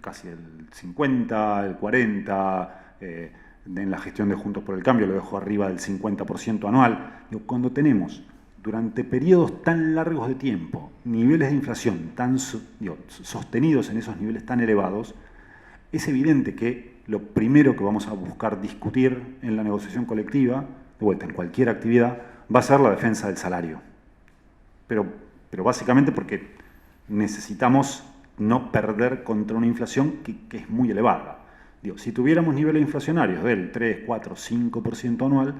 casi el 50%, el 40%, en la gestión de Juntos por el Cambio lo dejo arriba del 50% anual. Cuando tenemos durante periodos tan largos de tiempo niveles de inflación tan sostenidos en esos niveles tan elevados, es evidente que lo primero que vamos a buscar discutir en la negociación colectiva, de vuelta en cualquier actividad, va a ser la defensa del salario. Pero básicamente porque necesitamos no perder contra una inflación que es muy elevada. Si tuviéramos niveles inflacionarios del 3, 4, 5% anual,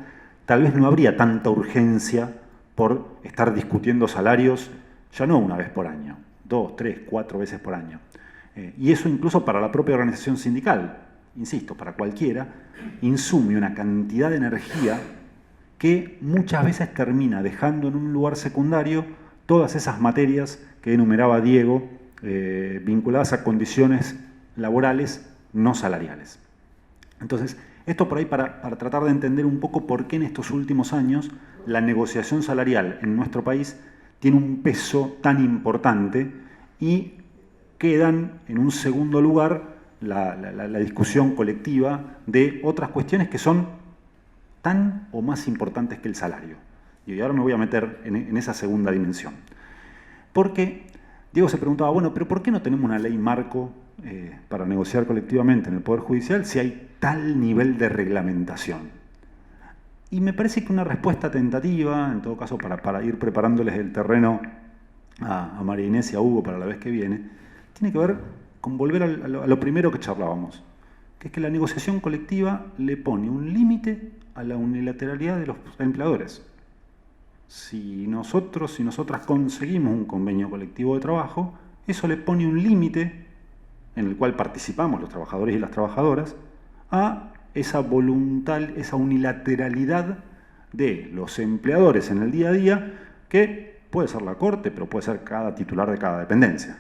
tal vez no habría tanta urgencia por estar discutiendo salarios ya no una vez por año, 2, 3, 4 veces por año. Y eso incluso para la propia organización sindical, insisto, para cualquiera, insume una cantidad de energía que muchas veces termina dejando en un lugar secundario todas esas materias que enumeraba Diego, vinculadas a condiciones laborales no salariales. Entonces, esto por ahí para tratar de entender un poco por qué en estos últimos años la negociación salarial en nuestro país tiene un peso tan importante y quedan en un segundo lugar la discusión colectiva de otras cuestiones que son tan o más importantes que el salario. Y ahora me voy a meter en esa segunda dimensión. Porque Diego se preguntaba, bueno, pero ¿por qué no tenemos una ley marco para negociar colectivamente en el Poder Judicial si hay tal nivel de reglamentación? Y me parece que una respuesta tentativa, en todo caso para ir preparándoles el terreno a María Inés y a Hugo para la vez que viene, tiene que ver con volver a lo primero que charlábamos, que es que la negociación colectiva le pone un límite a la unilateralidad de los empleadores. Si nosotros y nosotras conseguimos un convenio colectivo de trabajo, eso le pone un límite en el cual participamos los trabajadores y las trabajadoras a esa voluntad, esa unilateralidad de los empleadores en el día a día, que puede ser la Corte, pero puede ser cada titular de cada dependencia.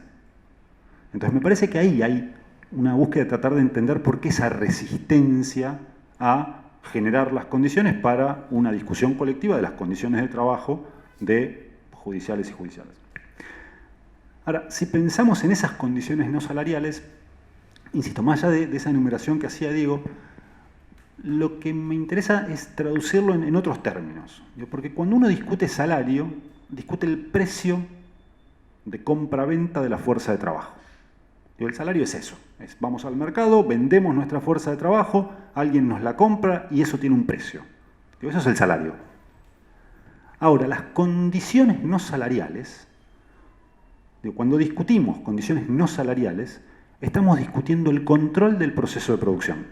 Entonces me parece que ahí hay una búsqueda de tratar de entender por qué esa resistencia a generar las condiciones para una discusión colectiva de las condiciones de trabajo de judiciales y judiciales. Ahora, si pensamos en esas condiciones no salariales, insisto, más allá de esa enumeración que hacía Diego, lo que me interesa es traducirlo en otros términos. Porque cuando uno discute salario, discute el precio de compra-venta de la fuerza de trabajo. El salario es eso, vamos al mercado, vendemos nuestra fuerza de trabajo, alguien nos la compra y eso tiene un precio. Eso es el salario. Ahora, las condiciones no salariales, cuando discutimos condiciones no salariales, estamos discutiendo el control del proceso de producción.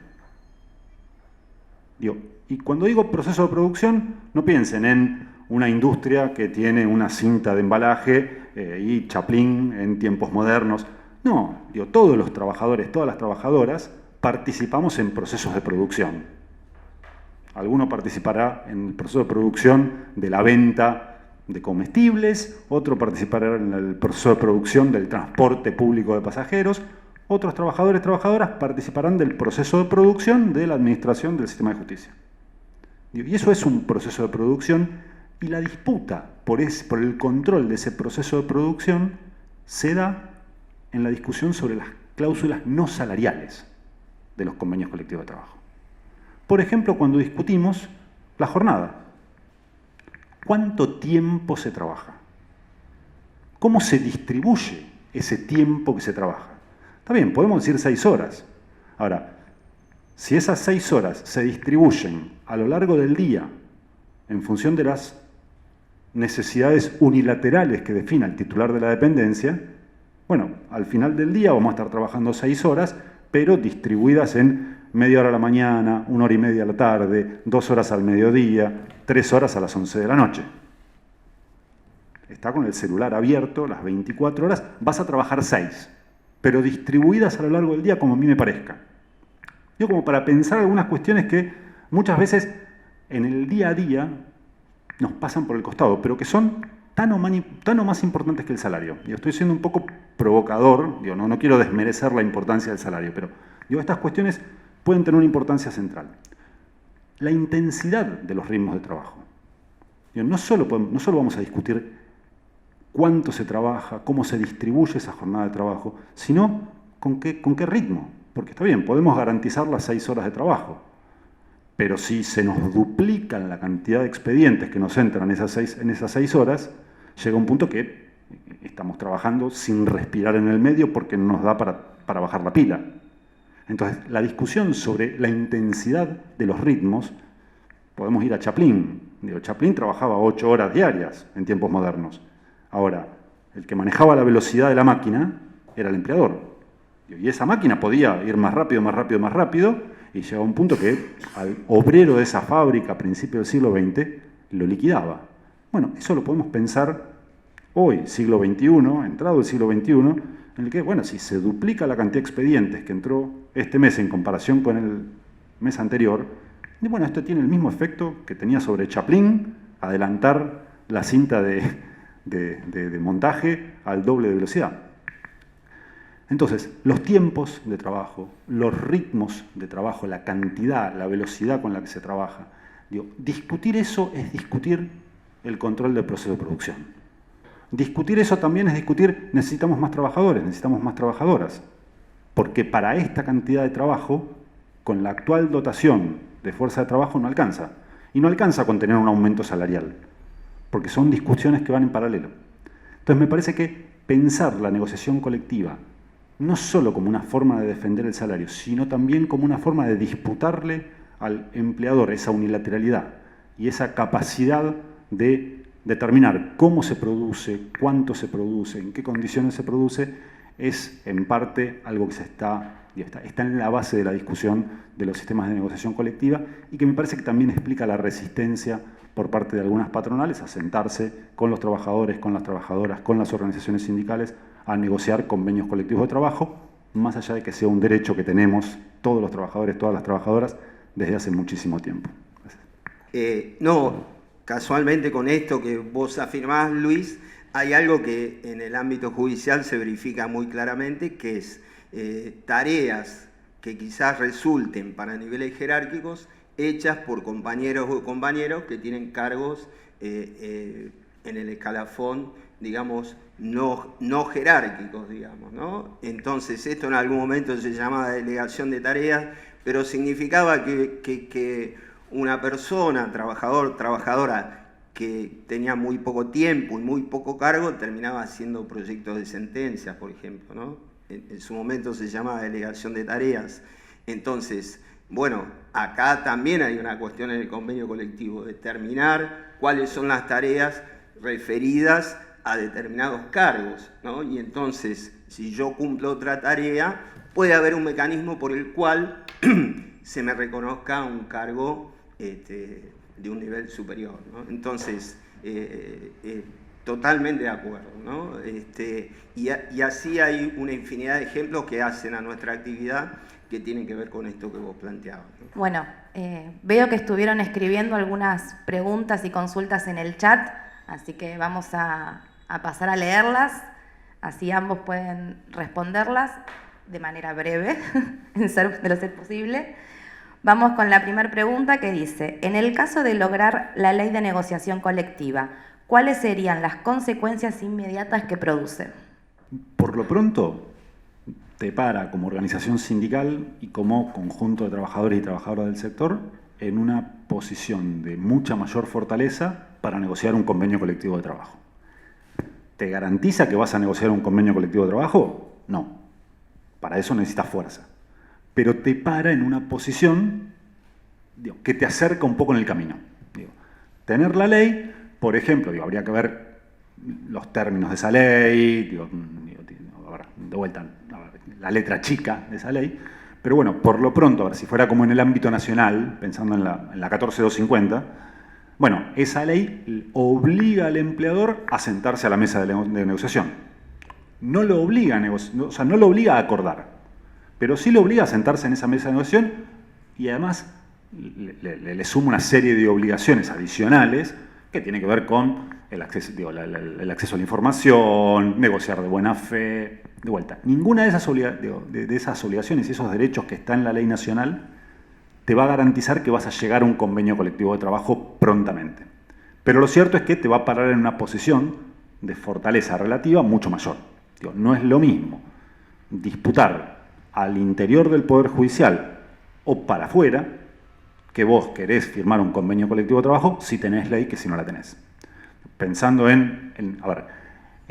Y cuando digo proceso de producción, no piensen en una industria que tiene una cinta de embalaje y Chaplin en tiempos modernos. No, todos los trabajadores, todas las trabajadoras participamos en procesos de producción. Alguno participará en el proceso de producción de la venta de comestibles, otro participará en el proceso de producción del transporte público de pasajeros, otros trabajadores y trabajadoras participarán del proceso de producción de la administración del sistema de justicia. Y eso es un proceso de producción, y la disputa por el control de ese proceso de producción se da en la discusión sobre las cláusulas no salariales de los convenios colectivos de trabajo. Por ejemplo, cuando discutimos la jornada. ¿Cuánto tiempo se trabaja? ¿Cómo se distribuye ese tiempo que se trabaja? Está bien, podemos decir 6 horas. Ahora, si esas 6 horas se distribuyen a lo largo del día en función de las necesidades unilaterales que defina el titular de la dependencia, bueno, al final del día vamos a estar trabajando 6 horas, pero distribuidas en media hora a la mañana, 1 hora y media a la tarde, 2 horas al mediodía, 3 horas a las 11 de la noche. Está con el celular abierto las 24 horas, vas a trabajar 6, pero distribuidas a lo largo del día como a mí me parezca. Yo como para pensar algunas cuestiones que muchas veces en el día a día nos pasan por el costado, pero que son tan o más importantes que el salario. Yo estoy siendo un poco provocador, digo, no quiero desmerecer la importancia del salario, pero digo, estas cuestiones pueden tener una importancia central. La intensidad de los ritmos de trabajo. Digo, no solo vamos a discutir cuánto se trabaja, cómo se distribuye esa jornada de trabajo, sino con qué ritmo. Porque está bien, podemos garantizar las 6 horas de trabajo, pero si se nos duplican la cantidad de expedientes que nos entran en esas 6 horas, llega un punto que estamos trabajando sin respirar en el medio porque no nos da para bajar la pila. Entonces, la discusión sobre la intensidad de los ritmos, podemos ir a Chaplin. Digo, Chaplin trabajaba 8 horas diarias en tiempos modernos. Ahora, el que manejaba la velocidad de la máquina era el empleador. Y esa máquina podía ir más rápido, más rápido, más rápido, y llegaba un punto que al obrero de esa fábrica a principios del siglo XX lo liquidaba. Bueno, eso lo podemos pensar hoy, siglo XXI, entrado el siglo XXI, en el que, bueno, si se duplica la cantidad de expedientes que entró este mes en comparación con el mes anterior, y bueno, esto tiene el mismo efecto que tenía sobre Chaplin, adelantar la cinta de montaje al doble de velocidad. Entonces, los tiempos de trabajo, los ritmos de trabajo, la cantidad, la velocidad con la que se trabaja, digo, discutir eso es discutir el control del proceso de producción. Discutir eso también es discutir, necesitamos más trabajadores, necesitamos más trabajadoras, porque para esta cantidad de trabajo, con la actual dotación de fuerza de trabajo no alcanza. Y no alcanza con tener un aumento salarial, porque son discusiones que van en paralelo. Entonces me parece que pensar la negociación colectiva no solo como una forma de defender el salario, sino también como una forma de disputarle al empleador esa unilateralidad y esa capacidad de determinar cómo se produce, cuánto se produce, en qué condiciones se produce, es en parte algo que está en la base de la discusión de los sistemas de negociación colectiva y que me parece que también explica la resistencia por parte de algunas patronales a sentarse con los trabajadores, con las trabajadoras, con las organizaciones sindicales a negociar convenios colectivos de trabajo, más allá de que sea un derecho que tenemos todos los trabajadores, todas las trabajadoras, desde hace muchísimo tiempo. Casualmente con esto que vos afirmás, Luis, hay algo que en el ámbito judicial se verifica muy claramente, que es tareas que quizás resulten para niveles jerárquicos hechas por compañeros o compañeros que tienen cargos en el escalafón, digamos, no jerárquicos, digamos, ¿no? Entonces, esto en algún momento se llamaba delegación de tareas, pero significaba que una persona, trabajador, trabajadora, que tenía muy poco tiempo y muy poco cargo, terminaba haciendo proyectos de sentencias, por ejemplo, ¿no? En su momento se llamaba delegación de tareas. Entonces, bueno, acá también hay una cuestión en el convenio colectivo, determinar cuáles son las tareas referidas a determinados cargos, ¿no? Y entonces, si yo cumplo otra tarea, puede haber un mecanismo por el cual se me reconozca un cargo de un nivel superior, ¿no? Entonces, totalmente de acuerdo, ¿no? Y así hay una infinidad de ejemplos que hacen a nuestra actividad que tienen que ver con esto que vos planteabas, ¿no? Bueno, veo que estuvieron escribiendo algunas preguntas y consultas en el chat, así que vamos a pasar a leerlas, así ambos pueden responderlas de manera breve, de lo ser posible. Vamos con la primera pregunta que dice, en el caso de lograr la ley de negociación colectiva, ¿cuáles serían las consecuencias inmediatas que produce? Por lo pronto, te para como organización sindical y como conjunto de trabajadores y trabajadoras del sector en una posición de mucha mayor fortaleza para negociar un convenio colectivo de trabajo. ¿Te garantiza que vas a negociar un convenio colectivo de trabajo? No. Para eso necesitas fuerza. Pero te para en una posición que te acerca un poco en el camino. Tener la ley, por ejemplo, habría que ver los términos de esa ley, de vuelta, la letra chica de esa ley, pero bueno, por lo pronto, a ver, si fuera como en el ámbito nacional, pensando en la 14250, bueno, esa ley obliga al empleador a sentarse a la mesa de negociación. No lo obliga a no lo obliga a acordar, pero sí lo obliga a sentarse en esa mesa de negociación y además le suma una serie de obligaciones adicionales que tienen que ver con el acceso, el acceso a la información, negociar de buena fe, de vuelta. Ninguna de esas obligaciones y esos derechos que está en la ley nacional te va a garantizar que vas a llegar a un convenio colectivo de trabajo prontamente. Pero lo cierto es que te va a parar en una posición de fortaleza relativa mucho mayor. No es lo mismo disputar al interior del Poder Judicial o para afuera que vos querés firmar un convenio colectivo de trabajo si tenés ley que si no la tenés. Pensando en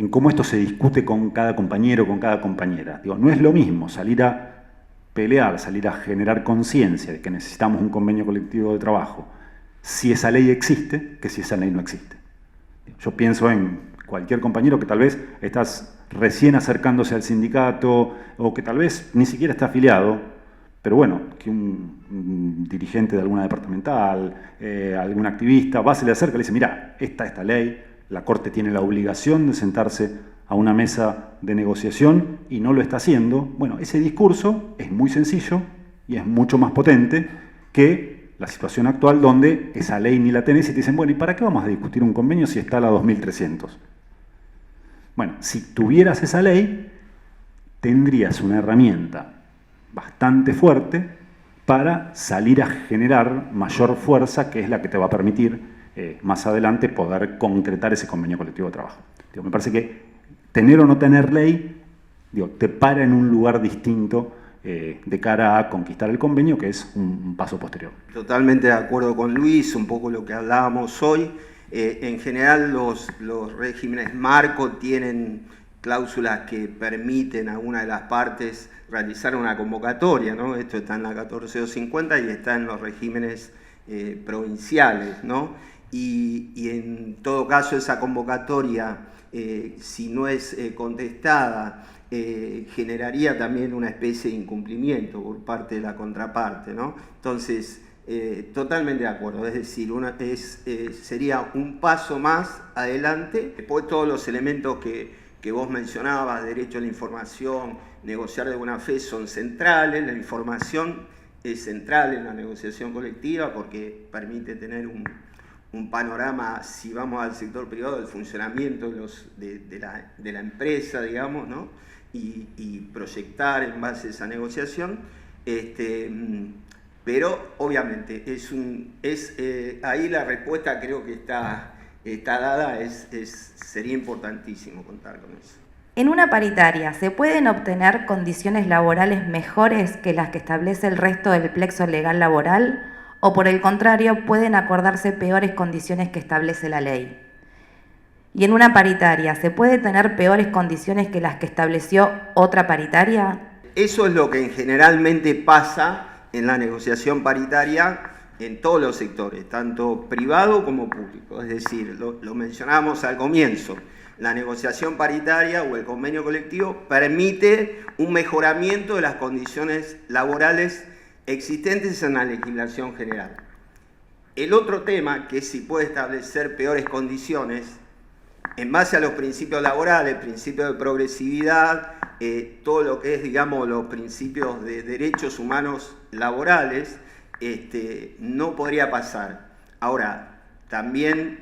cómo esto se discute con cada compañero, con cada compañera. No es lo mismo salir a pelear, salir a generar conciencia de que necesitamos un convenio colectivo de trabajo si esa ley existe que si esa ley no existe. Yo pienso en cualquier compañero que tal vez estás recién acercándose al sindicato o que tal vez ni siquiera está afiliado, pero bueno, que un dirigente de alguna departamental, algún activista, va, se le acerca y le dice, mira, esta ley, la Corte tiene la obligación de sentarse a una mesa de negociación y no lo está haciendo. Bueno, ese discurso es muy sencillo y es mucho más potente que la situación actual donde esa ley ni la tenés y te dicen, bueno, ¿y para qué vamos a discutir un convenio si está la 2300? Bueno, si tuvieras esa ley, tendrías una herramienta bastante fuerte para salir a generar mayor fuerza, que es la que te va a permitir más adelante poder concretar ese convenio colectivo de trabajo. Me parece que tener o no tener ley te para en un lugar distinto de cara a conquistar el convenio, que es un paso posterior. Totalmente de acuerdo con Luis, un poco lo que hablábamos hoy. En general los regímenes marco tienen cláusulas que permiten a una de las partes realizar una convocatoria, ¿no? Esto está en la 14250 y está en los regímenes provinciales, ¿no? Y en todo caso esa convocatoria, si no es contestada, generaría también una especie de incumplimiento por parte de la contraparte, ¿no? Entonces, totalmente de acuerdo, es decir, sería un paso más adelante. Después todos los elementos que vos mencionabas, derecho a la información, negociar de buena fe, son centrales. La información es central en la negociación colectiva porque permite tener un panorama, si vamos al sector privado, del funcionamiento de la empresa, digamos, ¿no? Y proyectar en base a esa negociación. Pero obviamente ahí la respuesta creo que está dada, sería importantísimo contar con eso. En una paritaria, ¿se pueden obtener condiciones laborales mejores que las que establece el resto del plexo legal laboral? ¿O por el contrario, pueden acordarse peores condiciones que establece la ley? Y en una paritaria, ¿se puede tener peores condiciones que las que estableció otra paritaria? Eso es lo que generalmente pasa en la negociación paritaria en todos los sectores, tanto privado como público. Es decir, lo mencionábamos al comienzo, la negociación paritaria o el convenio colectivo permite un mejoramiento de las condiciones laborales existentes en la legislación general. El otro tema, que es si puede establecer peores condiciones, en base a los principios laborales, principios de progresividad, todo lo que es, digamos, los principios de derechos humanos laborales, no podría pasar. Ahora, también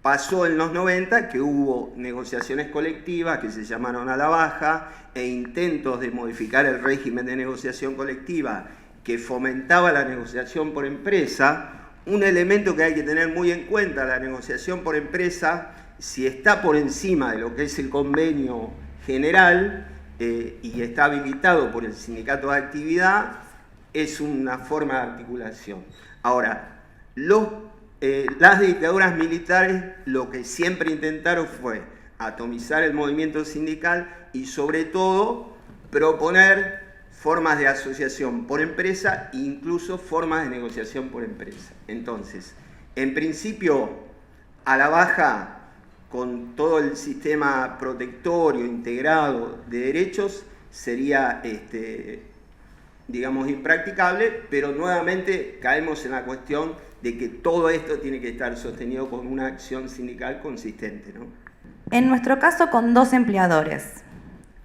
pasó en los 90 que hubo negociaciones colectivas que se llamaron a la baja e intentos de modificar el régimen de negociación colectiva que fomentaba la negociación por empresa. Un elemento que hay que tener muy en cuenta, la negociación por empresa, si está por encima de lo que es el convenio general, y está habilitado por el sindicato de actividad, es una forma de articulación. Ahora, las dictaduras militares lo que siempre intentaron fue atomizar el movimiento sindical y sobre todo proponer formas de asociación por empresa e incluso formas de negociación por empresa. Entonces, en principio, a la baja, con todo el sistema protectorio integrado de derechos, sería, digamos, impracticable, pero nuevamente caemos en la cuestión de que todo esto tiene que estar sostenido con una acción sindical consistente, ¿no? En nuestro caso, con 2 empleadores,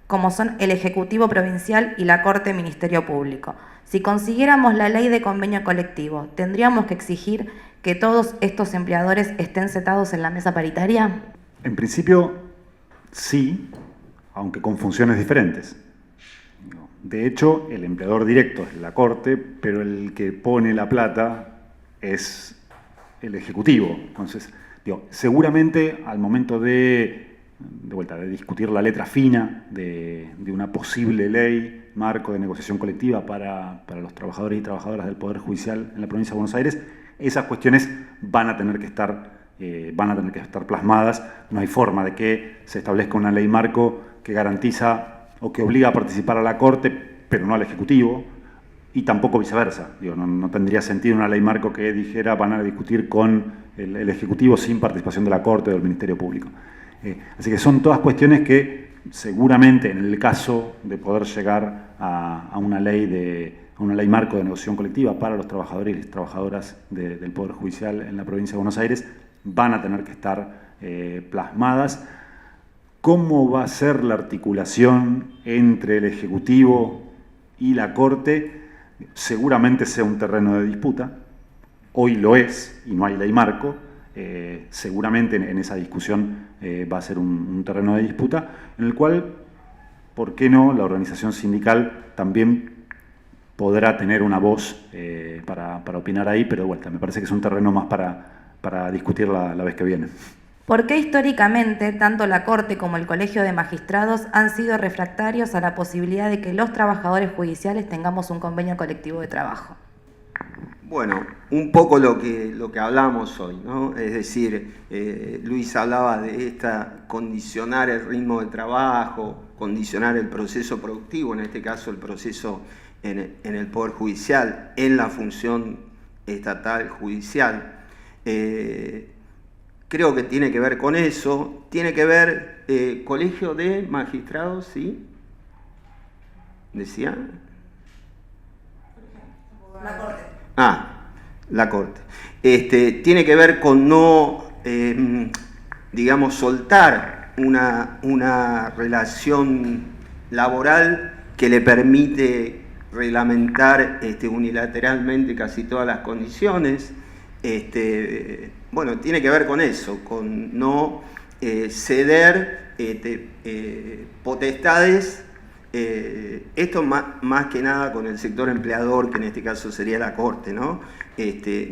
como son el Ejecutivo Provincial y la Corte Ministerio Público. Si consiguiéramos la ley de convenio colectivo, ¿tendríamos que exigir que todos estos empleadores estén sentados en la mesa paritaria? En principio, sí, aunque con funciones diferentes. De hecho, el empleador directo es la Corte, pero el que pone la plata es el Ejecutivo. Entonces, seguramente al momento de discutir la letra fina de una posible ley, marco de negociación colectiva para los trabajadores y trabajadoras del Poder Judicial en la provincia de Buenos Aires, esas cuestiones van a tener que estar plasmadas. No hay forma de que se establezca una ley marco que garantiza o que obliga a participar a la Corte, pero no al Ejecutivo, y tampoco viceversa. No tendría sentido una ley marco que dijera van a discutir con el Ejecutivo sin participación de la Corte o del Ministerio Público. Así que son todas cuestiones que seguramente en el caso de poder llegar a una ley marco de negociación colectiva para los trabajadores y las trabajadoras del Poder Judicial en la provincia de Buenos Aires van a tener que estar plasmadas. ¿Cómo va a ser la articulación entre el Ejecutivo y la Corte? Seguramente sea un terreno de disputa. Hoy lo es y no hay ley marco. Seguramente en esa discusión va a ser un terreno de disputa en el cual, ¿por qué no?, la organización sindical también podrá tener una voz para opinar ahí, pero de vuelta, me parece que es un terreno más para discutir la vez que viene. ¿Por qué históricamente tanto la Corte como el Colegio de Magistrados han sido refractarios a la posibilidad de que los trabajadores judiciales tengamos un convenio colectivo de trabajo? Bueno, un poco lo que hablamos hoy, ¿no? Es decir, Luis hablaba de condicionar el ritmo de trabajo, condicionar el proceso productivo, en este caso el proceso en el Poder Judicial, en la función estatal judicial. Creo que tiene que ver con eso, tiene que ver Colegio de Magistrados, ¿sí? ¿Decía? La Corte. La Corte. Tiene que ver con no, digamos, soltar una relación laboral que le permite reglamentar unilateralmente casi todas las condiciones. Bueno, tiene que ver con eso, con no ceder potestades. Esto más que nada con el sector empleador, que en este caso sería la Corte, ¿no?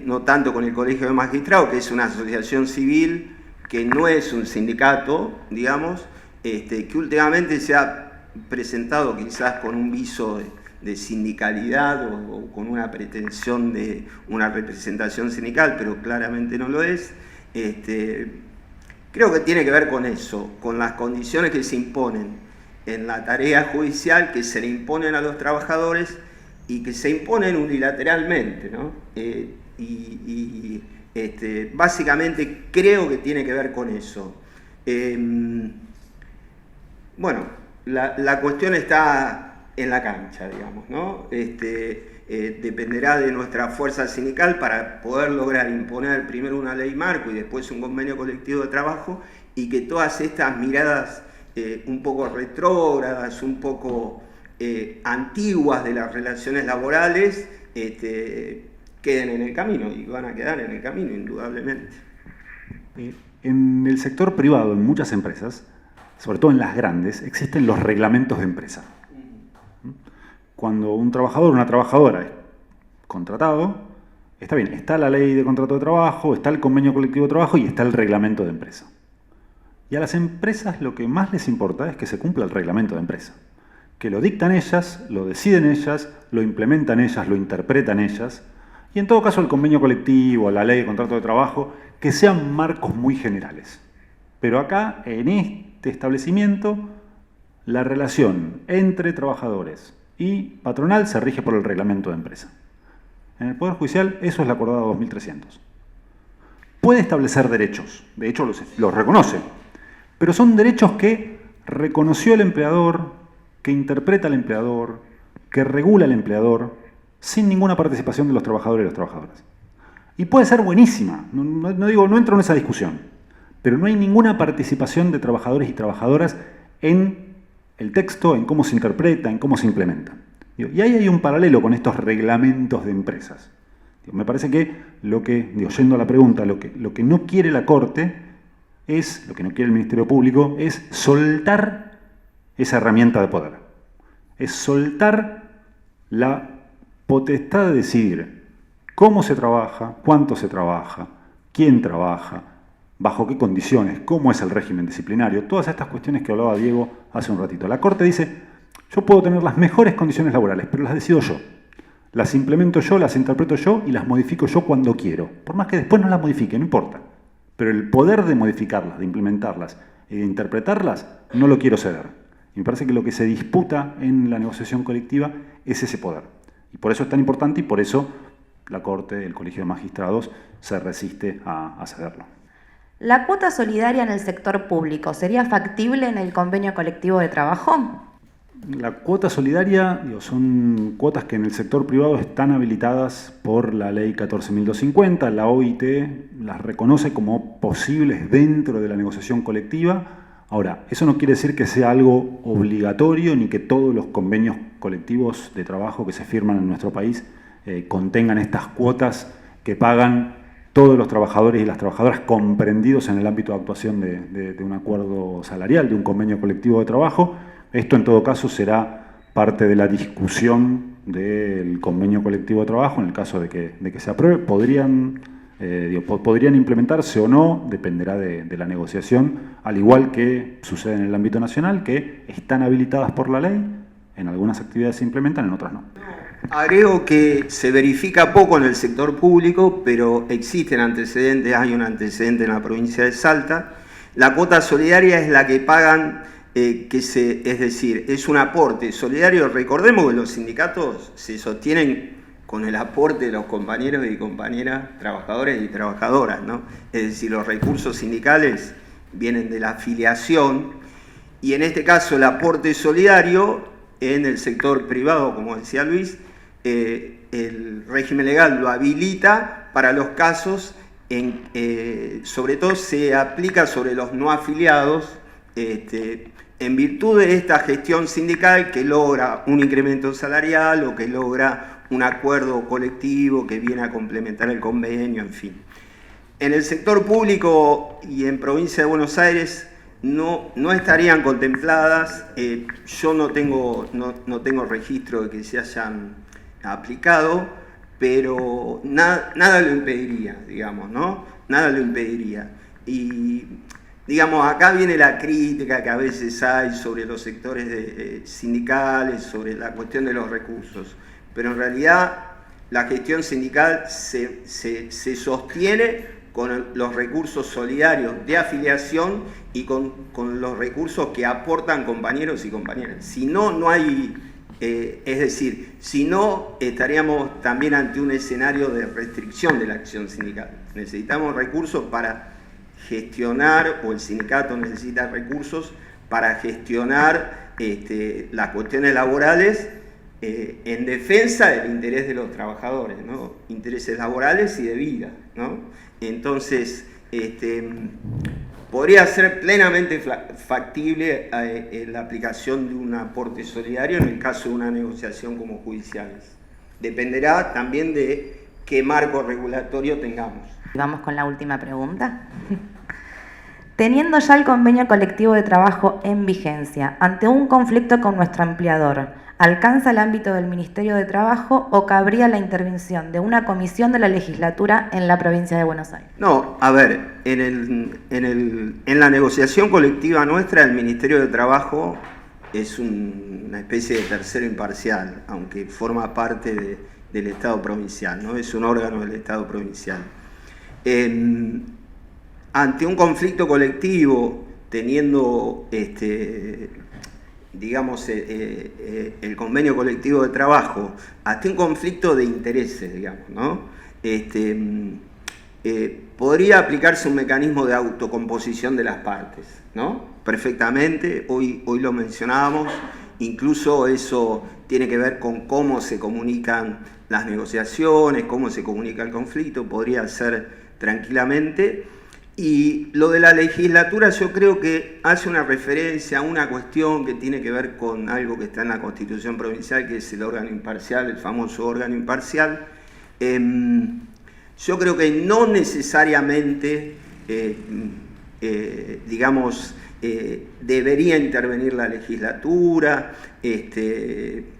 No tanto con el Colegio de Magistrados, que es una asociación civil, que no es un sindicato, digamos, que últimamente se ha presentado quizás con un viso de sindicalidad o con una pretensión de una representación sindical, pero claramente no lo es. Creo que tiene que ver con eso, con las condiciones que se imponen en la tarea judicial, que se le imponen a los trabajadores y que se imponen unilateralmente, ¿no? Básicamente creo que tiene que ver con eso. Bueno, la cuestión está en la cancha, digamos, ¿no? Dependerá de nuestra fuerza sindical para poder lograr imponer primero una ley marco y después un convenio colectivo de trabajo, y que todas estas miradas un poco retrógradas, un poco antiguas de las relaciones laborales, queden en el camino, y van a quedar en el camino, indudablemente. En el sector privado, en muchas empresas, sobre todo en las grandes, existen los reglamentos de empresa. Cuando un trabajador o una trabajadora es contratado, está bien, está la ley de contrato de trabajo, está el convenio colectivo de trabajo y está el reglamento de empresa. Y a las empresas lo que más les importa es que se cumpla el reglamento de empresa. que lo dictan ellas, lo deciden ellas, lo implementan ellas, lo interpretan ellas, y en todo caso el convenio colectivo, la ley de contrato de trabajo, que sean marcos muy generales. Pero acá, en este establecimiento, la relación entre trabajadores y patronal se rige por el reglamento de empresa. En el Poder Judicial eso es la acordada 2300. Puede establecer derechos, de hecho los reconoce, pero son derechos que reconoció el empleador, que interpreta el empleador, que regula el empleador, sin ninguna participación de los trabajadores y las trabajadoras. Y puede ser buenísima, no entro en esa discusión, pero no hay ninguna participación de trabajadores y trabajadoras en el texto, en cómo se interpreta, en cómo se implementa. Y ahí hay un paralelo con estos reglamentos de empresas. Me parece que yendo a la pregunta, lo que no quiere la Corte lo que no quiere el Ministerio Público es soltar esa herramienta de poder. Es soltar la potestad de decidir cómo se trabaja, cuánto se trabaja, quién trabaja, bajo qué condiciones, cómo es el régimen disciplinario, todas estas cuestiones que hablaba Diego hace un ratito. La Corte dice, yo puedo tener las mejores condiciones laborales, pero las decido yo. Las implemento yo, las interpreto yo y las modifico yo cuando quiero. Por más que después no las modifique, no importa. Pero el poder de modificarlas, de implementarlas y de interpretarlas, no lo quiero ceder. Y me parece que lo que se disputa en la negociación colectiva es ese poder. Y por eso es tan importante y por eso la Corte, el Colegio de Magistrados, se resiste a cederlo. ¿La cuota solidaria en el sector público sería factible en el convenio colectivo de trabajo? La cuota solidaria son cuotas que en el sector privado están habilitadas por la ley 14.250. La OIT las reconoce como posibles dentro de la negociación colectiva. Ahora, eso no quiere decir que sea algo obligatorio ni que todos los convenios colectivos de trabajo que se firman en nuestro país contengan estas cuotas que pagan todos los trabajadores y las trabajadoras comprendidos en el ámbito de actuación de un acuerdo salarial, de un convenio colectivo de trabajo. Esto en todo caso será parte de la discusión del convenio colectivo de trabajo en el caso de que se apruebe. Podrían implementarse o no, dependerá de la negociación, al igual que sucede en el ámbito nacional, que están habilitadas por la ley, en algunas actividades se implementan, en otras no. Agrego que se verifica poco en el sector público, pero existen antecedentes, hay un antecedente en la provincia de Salta. La cuota solidaria es la que pagan, es decir, es un aporte solidario. Recordemos que los sindicatos se sostienen con el aporte de los compañeros y compañeras, trabajadores y trabajadoras, ¿no? Es decir, los recursos sindicales vienen de la afiliación y en este caso el aporte solidario en el sector privado, como decía Luis, el régimen legal lo habilita para los casos, sobre todo se aplica sobre los no afiliados, en virtud de esta gestión sindical que logra un incremento salarial o que logra un acuerdo colectivo que viene a complementar el convenio, en fin. En el sector público y en provincia de Buenos Aires no estarían contempladas, yo no tengo registro de que se hayan aplicado, pero nada lo impediría, digamos, ¿no? Nada lo impediría. Y digamos, acá viene la crítica que a veces hay sobre los sectores sindicales, sobre la cuestión de los recursos, pero en realidad la gestión sindical se sostiene con los recursos solidarios de afiliación y con los recursos que aportan compañeros y compañeras. Si no, no hay, es decir, si no, estaríamos también ante un escenario de restricción de la acción sindical. Necesitamos recursos para gestionar, o el sindicato necesita recursos para gestionar las cuestiones laborales en defensa del interés de los trabajadores, ¿no? Intereses laborales y de vida, ¿no? Entonces, podría ser plenamente factible la aplicación de un aporte solidario en el caso de una negociación como judiciales. Dependerá también de qué marco regulatorio tengamos. Vamos con la última pregunta. Teniendo ya el convenio colectivo de trabajo en vigencia, ante un conflicto con nuestro empleador, ¿alcanza el ámbito del Ministerio de Trabajo o cabría la intervención de una comisión de la legislatura en la provincia de Buenos Aires? No, a ver, en la negociación colectiva nuestra, el Ministerio de Trabajo es una especie de tercero imparcial, aunque forma parte del Estado provincial, ¿no? Es un órgano del Estado provincial. Ante un conflicto colectivo, teniendo digamos, el convenio colectivo de trabajo, hasta un conflicto de intereses, digamos, ¿no? Podría aplicarse un mecanismo de autocomposición de las partes, ¿no? Perfectamente, hoy lo mencionábamos, incluso eso tiene que ver con cómo se comunican las negociaciones, cómo se comunica el conflicto, podría ser tranquilamente. Y lo de la legislatura yo creo que hace una referencia a una cuestión que tiene que ver con algo que está en la Constitución provincial, que es el órgano imparcial, el famoso órgano imparcial. Yo creo que no necesariamente, digamos, debería intervenir la legislatura.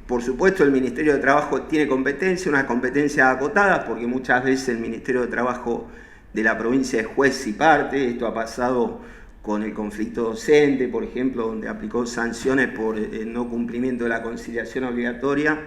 Por supuesto, el Ministerio de Trabajo tiene competencia, unas competencias acotadas, porque muchas veces el Ministerio de Trabajo de la provincia es juez y parte. Esto ha pasado con el conflicto docente, por ejemplo, donde aplicó sanciones por no cumplimiento de la conciliación obligatoria,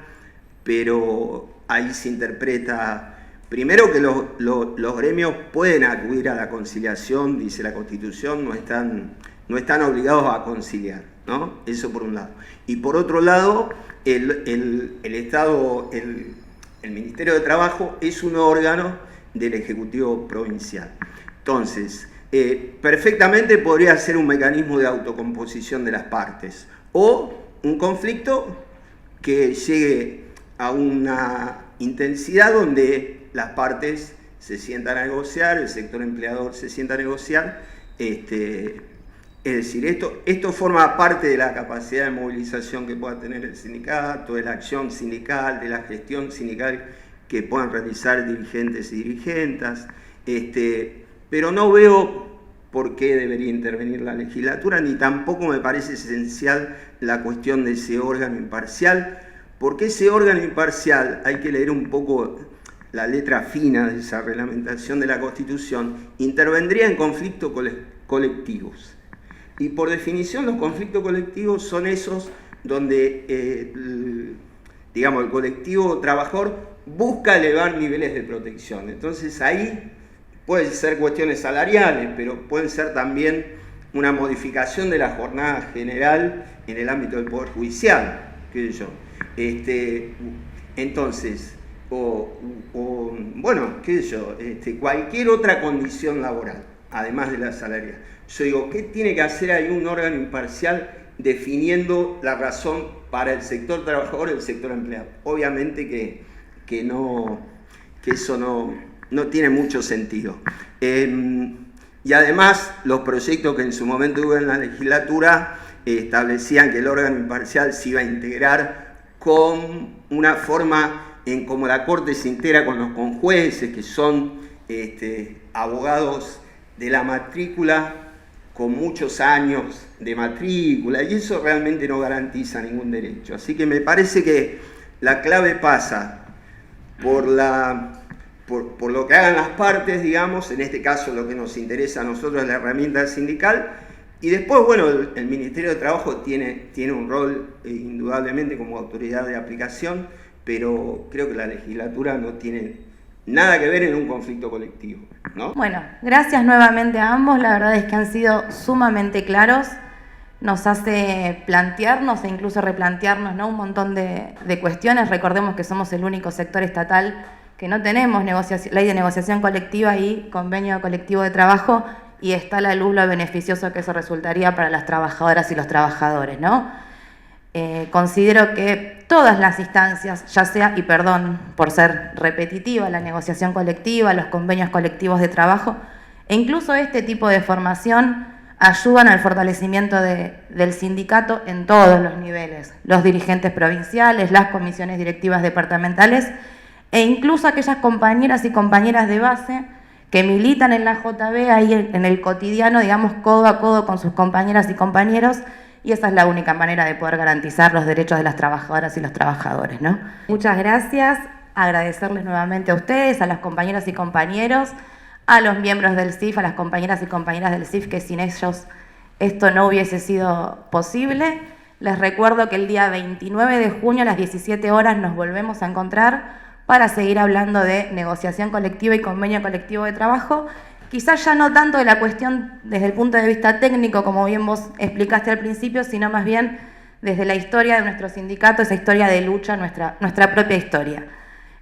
pero ahí se interpreta, primero, que los gremios pueden acudir a la conciliación, dice la Constitución, no están obligados a conciliar, ¿no? Eso por un lado. Y por otro lado, el Estado, el Ministerio de Trabajo es un órgano del Ejecutivo Provincial. Entonces, perfectamente podría ser un mecanismo de autocomposición de las partes, o un conflicto que llegue a una intensidad donde las partes se sientan a negociar, el sector empleador se sienta a negociar. Es decir, esto forma parte de la capacidad de movilización que pueda tener el sindicato, de la acción sindical, de la gestión sindical que puedan realizar dirigentes y dirigentas, pero no veo por qué debería intervenir la legislatura, ni tampoco me parece esencial la cuestión de ese órgano imparcial, porque ese órgano imparcial, hay que leer un poco la letra fina de esa reglamentación de la Constitución, intervendría en conflictos colectivos. Y por definición los conflictos colectivos son esos donde, digamos, el colectivo trabajador busca elevar niveles de protección. Entonces ahí pueden ser cuestiones salariales, pero pueden ser también una modificación de la jornada general en el ámbito del Poder Judicial, qué sé yo. Entonces, bueno, qué sé yo, cualquier otra condición laboral, además de la salarial. Yo digo, ¿qué tiene que hacer ahí un órgano imparcial definiendo la razón para el sector trabajador y el sector empleado? Obviamente que eso no tiene mucho sentido. Y además, los proyectos que en su momento hubo en la legislatura establecían que el órgano imparcial se iba a integrar con una forma en como la Corte se integra con los conjueces, que son abogados de la matrícula con muchos años de matrícula, y eso realmente no garantiza ningún derecho. Así que me parece que la clave pasa por lo que hagan las partes, digamos. En este caso lo que nos interesa a nosotros es la herramienta sindical, y después, bueno, el Ministerio de Trabajo tiene un rol indudablemente como autoridad de aplicación, pero creo que la legislatura no tiene nada que ver en un conflicto colectivo, ¿no? Bueno, gracias nuevamente a ambos, la verdad es que han sido sumamente claros, nos hace plantearnos e incluso replantearnos, ¿no?, un montón de cuestiones. Recordemos que somos el único sector estatal que no tenemos ley de negociación colectiva y convenio colectivo de trabajo, y está a la luz lo beneficioso que eso resultaría para las trabajadoras y los trabajadores, ¿no? Considero que todas las instancias, ya sea, y perdón por ser repetitiva, la negociación colectiva, los convenios colectivos de trabajo, e incluso este tipo de formación, ayudan al fortalecimiento del sindicato en todos los niveles, los dirigentes provinciales, las comisiones directivas departamentales, e incluso aquellas compañeras y compañeras de base que militan en la JB ahí en el cotidiano, digamos, codo a codo con sus compañeras y compañeros, y esa es la única manera de poder garantizar los derechos de las trabajadoras y los trabajadores, ¿no? Muchas gracias, agradecerles nuevamente a ustedes, a las compañeras y compañeros, a los miembros del CIF, a las compañeras y compañeras del CIF, que sin ellos esto no hubiese sido posible. Les recuerdo que el día 29 de junio a las 17 horas nos volvemos a encontrar para seguir hablando de negociación colectiva y convenio colectivo de trabajo, quizás ya no tanto de la cuestión desde el punto de vista técnico, como bien vos explicaste al principio, sino más bien desde la historia de nuestro sindicato, esa historia de lucha, nuestra propia historia.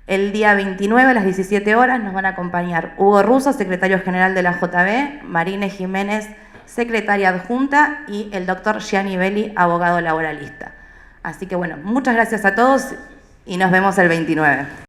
El día 29 a las 17 horas nos van a acompañar Hugo Russo, secretario general de la JB, Marine Jiménez, secretaria adjunta, y el doctor Gianni Belli, abogado laboralista. Así que bueno, muchas gracias a todos y nos vemos el 29.